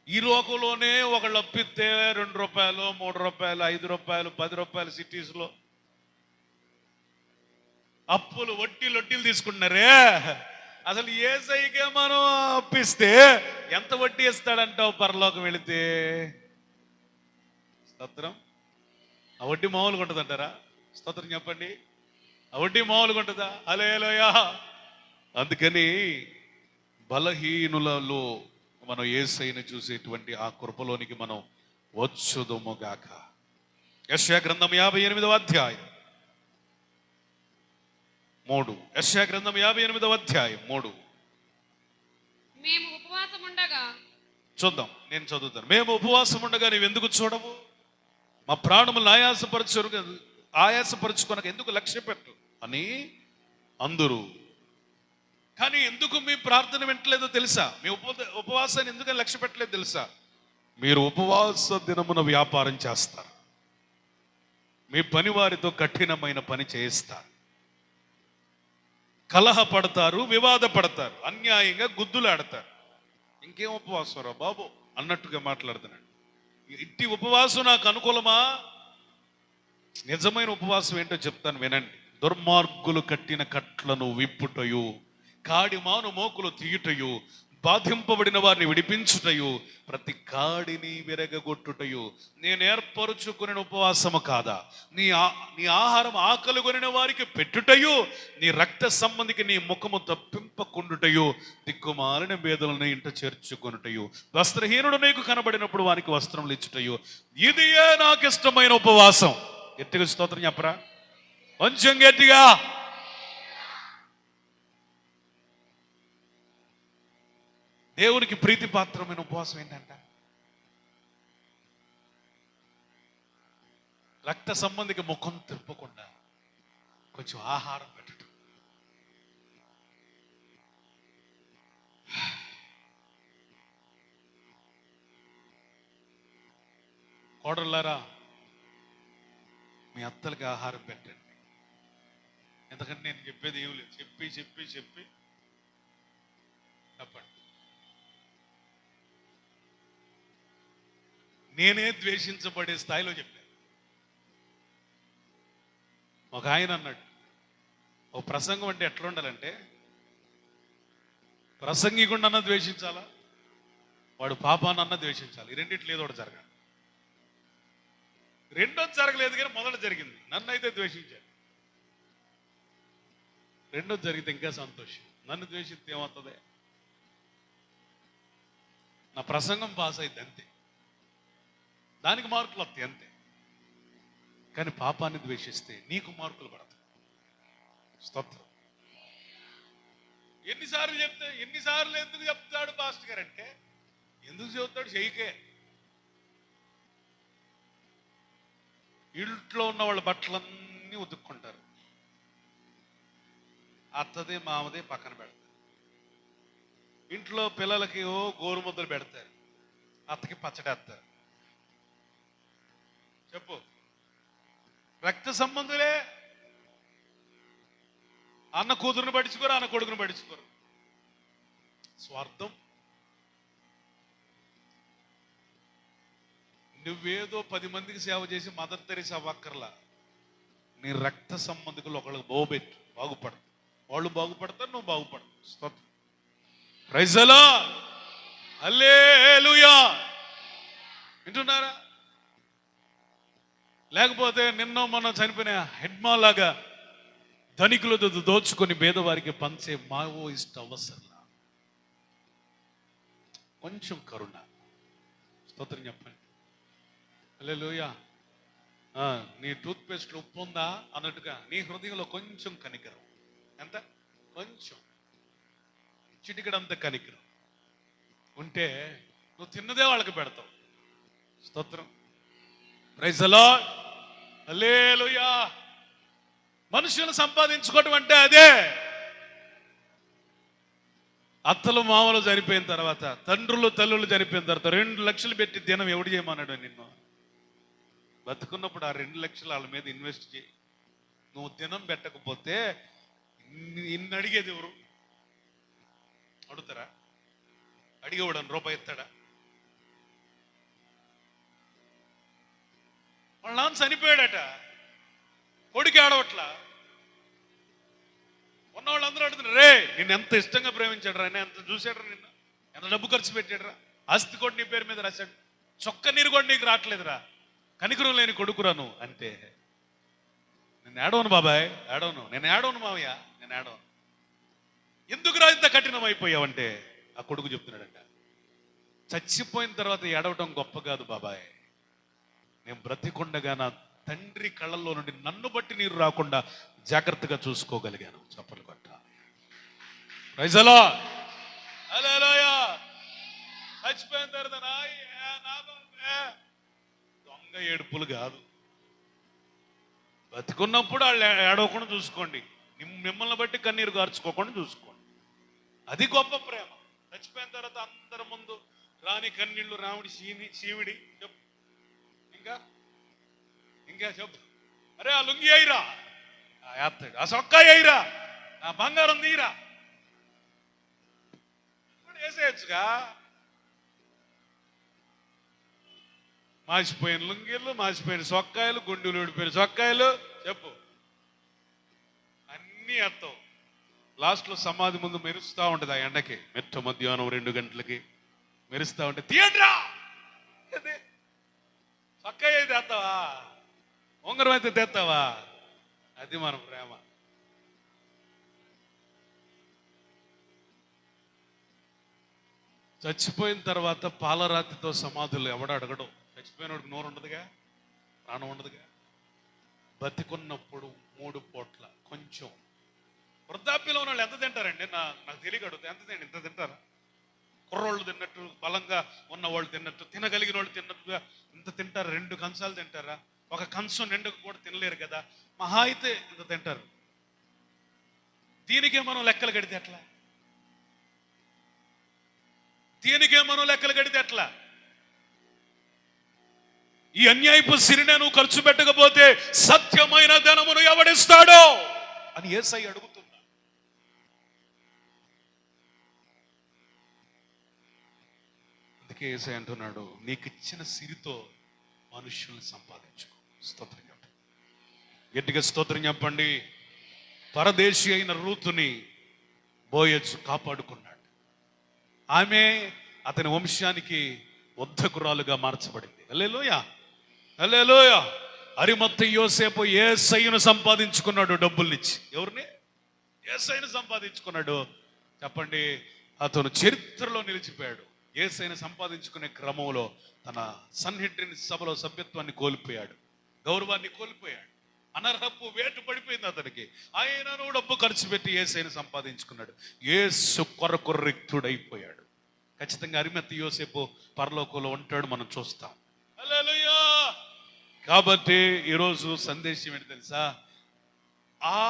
ఈ లోకంలోనే ఒకళ్ళు అప్పిస్తే 2 రూపాయలు 3 రూపాయలు 5 రూపాయలు 10 రూపాయలు సిటీస్లో అప్పులు వడ్డీలు తీసుకుంటున్నారే. అసలు యేసయ్యకే మనం అప్పిస్తే ఎంత వడ్డీ ఇస్తాడంటావు పరలోకం వెళితే? స్తోత్రం. ఆ వడ్డీ మామూలుగా ఉంటుందంటారా? స్తోత్రం చెప్పండి. ఆ వడ్డీ మామూలుగా ఉంటుందా? హల్లెలూయా. అందుకని బలహీనులలో మనం యేసయ్యను చూసేటువంటి ఆ కృపలోనికి మనం వచ్చుదుముగాక. యెషయా గ్రంథం 58వ అధ్యాయం 3. యెషయా గ్రంథం 58వ అధ్యాయం 3. మేము ఉపవాసం ఉండగా, చూద్దాం, నేను చదువుతాను. మేము ఉపవాసం ఉండగా నీవెందుకు చూడవు? మా ప్రాణములను ఆయాసపరుచుకొనక ఎందుకు లక్ష్య పెట్టు అని అందరూ. కానీ ఎందుకు మీ ప్రార్థన వింటలేదో తెలుసా? మీ ఉపవాసాన్ని ఎందుకని లక్ష్య పెట్టలేదు తెలుసా? మీరు ఉపవాస దినమున వ్యాపారం చేస్తారు, మీ పని వారితో కఠినమైన పని చేయిస్తారు, కలహపడతారు, వివాదపడతారు, అన్యాయంగా గుద్దులాడతారు. ఇంకేం ఉపవాసం రా బాబు అన్నట్టుగా మాట్లాడుతున్నాడు. ఇట్టి ఉపవాసం నాకు అనుకూలమా? నిజమైన ఉపవాసం ఏంటో చెప్తాను వినండి. దుర్మార్గులు కట్టిన కట్లను విప్పుటయు, కాడిమాను మోకులు తీయుటయు, బాధింపబడిన వారిని విడిపించుటయు, ప్రతి కాడిని విరగగొట్టుటయు నేను ఏర్పరుచుకుని ఉపవాసము కాదా? నీ ఆహారం ఆకలి కొనిన వారికి పెట్టుటయు, నీ రక్త సంబంధికి నీ ముఖము తప్పింపకుండుటయు, దిక్కుమాలిన బేదలను ఇంట చేర్చుకొనుటయు, వస్త్రహీనుడు నీకు కనబడినప్పుడు వారికి వస్త్రములు ఇచ్చుటయు, ఇదియే నాకు ఇష్టమైన ఉపవాసం. గట్టిగా స్తోత్రం చెప్పరా? కొంచెం గట్టిగా. దేవునికి ప్రీతిపాత్రమైన ఉపవాసం ఏంటంట? రక్త సంబంధికి ముఖం తిప్పకుండా కొంచెం ఆహారం పెట్టడం. కోడళ్ళారా, మీ అత్తలకి ఆహారం పెట్టండి. ఎందుకంటే నేను చెప్పేది ఏమి లేదు, చెప్పి చెప్పి చెప్పి చెప్పండి. నేనే ద్వేషించబడే స్థాయిలో చెప్పాను. ఒక ఆయన అన్నాడు, ఓ ప్రసంగం అంటే ఎట్లా ఉండాలంటే, ప్రసంగికుండా ద్వేషించాలా, వాడు పాపానన్నా ద్వేషించాలి. ఈ రెండిట్లో ఏదో ఒకటి జరగాలి. రెండోది జరగలేదు కానీ మొదట జరిగింది. నన్ను అయితే ద్వేషించాడు. రెండోది జరిగితే ఇంకా సంతోషం. నన్ను ద్వేషిస్తే ఏమవుతుంది? నా ప్రసంగం పాస్ అయింది అంతే, దానికి మార్కులు వస్తాయి అంతే. కానీ పాపాన్ని ద్వేషిస్తే నీకు మార్కులు పడతాయి. స్తోత్రం. ఎన్నిసార్లు ఎందుకు చెప్తాడు పాస్టర్ గారు అంటే, ఎందుకు చెబుతాడు? చెయ్యకే. ఇంట్లో ఉన్న వాళ్ళ బట్టలన్నీ ఉతుక్కుంటారు, అత్తదే మామదే పక్కన పెడతారు. ఇంట్లో పిల్లలకి గోరుముద్దలు పెడతారు, అత్తకి పచ్చడేస్తారు. చెప్పు, రక్త సంబంధులే. అన్న కూతురుని పట్టించుకోరు, అన్న కొడుకుని పట్టించుకోరు. స్వార్థం. నువ్వేదో 10 మందికి సేవ చేసి మదర్ తెరీసా అవ్వక్కర్లా. నీ రక్త సంబంధికులు ఒకళ్ళకి బాగుపెట్టు, బాగుపడతారు. వాళ్ళు బాగుపడతారు, నువ్వు బాగుపడతావు. స్తోత్రం. Praise the Lord. హల్లెలూయా. వింటున్నారా? లేకపోతే నిన్న మొన్న చనిపోయిన హెడ్మా లాగా ధనికులు దోచుకొని పేదవారికి పంచే మావోయిస్ట్ అవసరం. కొంచెం కరుణ. స్తోత్రం చెప్పండి. హల్లెలూయా. నీ టూత్ పేస్ట్లో ఉప్పు ఉందా అన్నట్టుగా నీ హృదయంలో కొంచెం కనికరం. ఎంత? కొంచెం, చిటికడంత కనికరం ఉంటే నువ్వు తిన్నదే వాళ్ళకి పెడతావు. స్తోత్రం. Praise the Lord. హల్లెలూయా. మనుషులను సంపాదించుకోవటం అంటే అదే. అత్తలు మామలు చనిపోయిన తర్వాత, తండ్రులు తల్లులు చనిపోయిన తర్వాత 2 లక్షలు పెట్టి దినం ఎవడు చేయమన్నాడు నిన్ను? బతుకున్నప్పుడు ఆ 2 లక్షలు వాళ్ళ మీద ఇన్వెస్ట్ చేయి. నువ్వు దినం పెట్టకపోతే ఇన్ని అడిగేది ఎవరు? అడుగుతారా? అడిగేవాడు రూపాయి ఎత్తాడా? వాళ్ళ నాన్న చనిపోయాడట, కొడుకు ఆడవట్లా. ఉన్నవాళ్ళందరూ అడుగుతున్నారు, రే నిన్ను ఎంత ఇష్టంగా ప్రేమించాడు రా, ఎంత చూశాడు నిన్ను, ఎంత డబ్బు ఖర్చు పెట్టాడు రా, ఆస్తి కూడా నీ పేరు మీద రాశాడు, చొక్క నీరు కూడా నీకు రావట్లేదురా, కనికరం లేని కొడుకురా నువ్వు అంటే. నేను ఏడవను బాబాయ్, ఏడవను, నేను ఏడవను మావయ్య, నేను ఏడవను. ఎందుకురా ఇంత కఠినం అయిపోయావంటే ఆ కొడుకు చెప్తున్నాడంట, చచ్చిపోయిన తర్వాత ఏడవటం గొప్ప కాదు బాబాయ్, నేను బ్రతికుండగా నా తండ్రి కళ్ళల్లో నుండి నన్ను బట్టి నీరు రాకుండా జాగ్రత్తగా చూసుకోగలిగాను. చప్పట్లు కొట్టాలి. Praise the Lord. హల్లెలూయా. చచ్చిపోయిన తర్వాత దొంగ ఏడుపులు కాదు. బతికున్నప్పుడు వాళ్ళు ఏడవకుండా చూసుకోండి, మిమ్మల్ని బట్టి కన్నీరు గార్చుకోకుండా చూసుకోండి. అది గొప్ప ప్రేమ. చచ్చిపోయిన తర్వాత అందరి ముందు రాని కన్నీళ్ళు, రాముడి శివుడి చెప్పు, ఇంకా చెప్పు, అరే ఆ లుంగి అయ్యిరా, ఆ సొక్కా అయ్యిరా, ఆ బంగారం తీరా వేసేయచ్చుగా. మాసిపోయిన లుంగీలు, మాసిపోయిన సొక్కాయలు, గుండెలు ఊడిపోయిన సొక్కాయలు చెప్పు, అన్నీ అర్థం. లాస్ట్లో సమాధి ముందు మెరుస్తూ ఉంటుంది ఆ ఎండకి, మెట్ట మధ్యాహ్నం 2 గంటలకి మెరుస్తూ ఉంటే తీయండిరా, సొక్కాయ అయితే తెస్తావా, ఉంగరం అయితే తెస్తావా? అది మన ప్రేమ. చచ్చిపోయిన తర్వాత పాలరాతితో సమాధులు ఎవడు అడగడం. చచ్చిపోయినోడికి నోరు ఉండదుగా, ప్రాణం ఉండదుగా. బతికున్నప్పుడు 3 పూట్ల కొంచెం. వృద్ధాప్యంలో ఉన్న వాళ్ళు ఎంత తింటారండి? నాకు తెలియక అడుగుతా, ఎంత తిండి? ఇంత తింటారా? కుర్రోళ్ళు తిన్నట్టు, బలంగా ఉన్నవాళ్ళు తిన్నట్టు, తినగలిగిన వాళ్ళు తిన్నట్టుగా ఇంత తింటారు? 2 కంచాలు తింటారా? ఒక కంచం నిండుకు కూడా తినలేరు కదా, మహా అయితే ఇంత తింటారు. దీనికే మనం లెక్కలు కడితే ఎట్లా? దీనికే మనం లెక్కలు కడితే ఎట్లా? ఈ అన్యాయపు సిరిని నువ్వు ఖర్చు పెట్టకపోతే సత్యమైన ధనమును ఎవడిస్తాడో అని యేసయ్య అడుగుతున్నా. అందుకే యేసయ్య అంటున్నాడు, నీకు ఇచ్చిన సిరితో మనుష్యుల్ని సంపాదించుకో. స్తోత్రం చెప్పండి, గట్టిగా స్తోత్రం చెప్పండి. పరదేశి అయిన రూతుని బోయజు కాపాడుకున్నాడు. ఆమె అతని వంశానికి ఉద్ధకురాలుగా మార్చబడింది. హల్లెలూయా, హల్లెలూయా. అరిమత్తయి యోసేపు యేసయ్యను సంపాదించుకున్నాడు డబ్బుల్నిచ్చి. ఎవరిని? యేసయ్యను సంపాదించుకున్నాడు. చెప్పండి, అతను చరిత్రలో నిలిచిపోయాడు. యేసయ్యను సంపాదించుకునే క్రమంలో తన సన్హెడ్రిన్ సభలో సభ్యత్వాన్ని కోల్పోయాడు, గౌరవాన్ని కోల్పోయాడు, అనర్హపు వేటు పడిపోయింది అతనికి. ఆయనను డబ్బు ఖర్చు పెట్టి యేసయ్యను సంపాదించుకున్నాడు. యేసు కొరకు రిక్తుడైపోయాడు. ఖచ్చితంగా అరిమత్తయి యోసేపు పరలోకంలో ఉంటాడు, మనం చూస్తాం. హల్లెలూయా. కాబట్టి ఈరోజు సందేశం ఏంటి తెలుసా? ఆ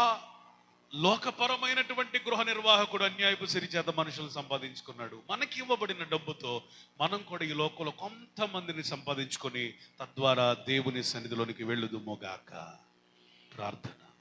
లోకపరమైనటువంటి గృహ నిర్వాహకుడు అన్యాయపు సిరి చేత మనుషులు సంపాదించుకున్నాడు. మనకి ఇవ్వబడిన డబ్బుతో మనం కూడా ఈ లోకంలో కొంతమందిని సంపాదించుకొని తద్వారా దేవుని సన్నిధిలోనికి వెళ్ళుదుమోగాక. ప్రార్థన.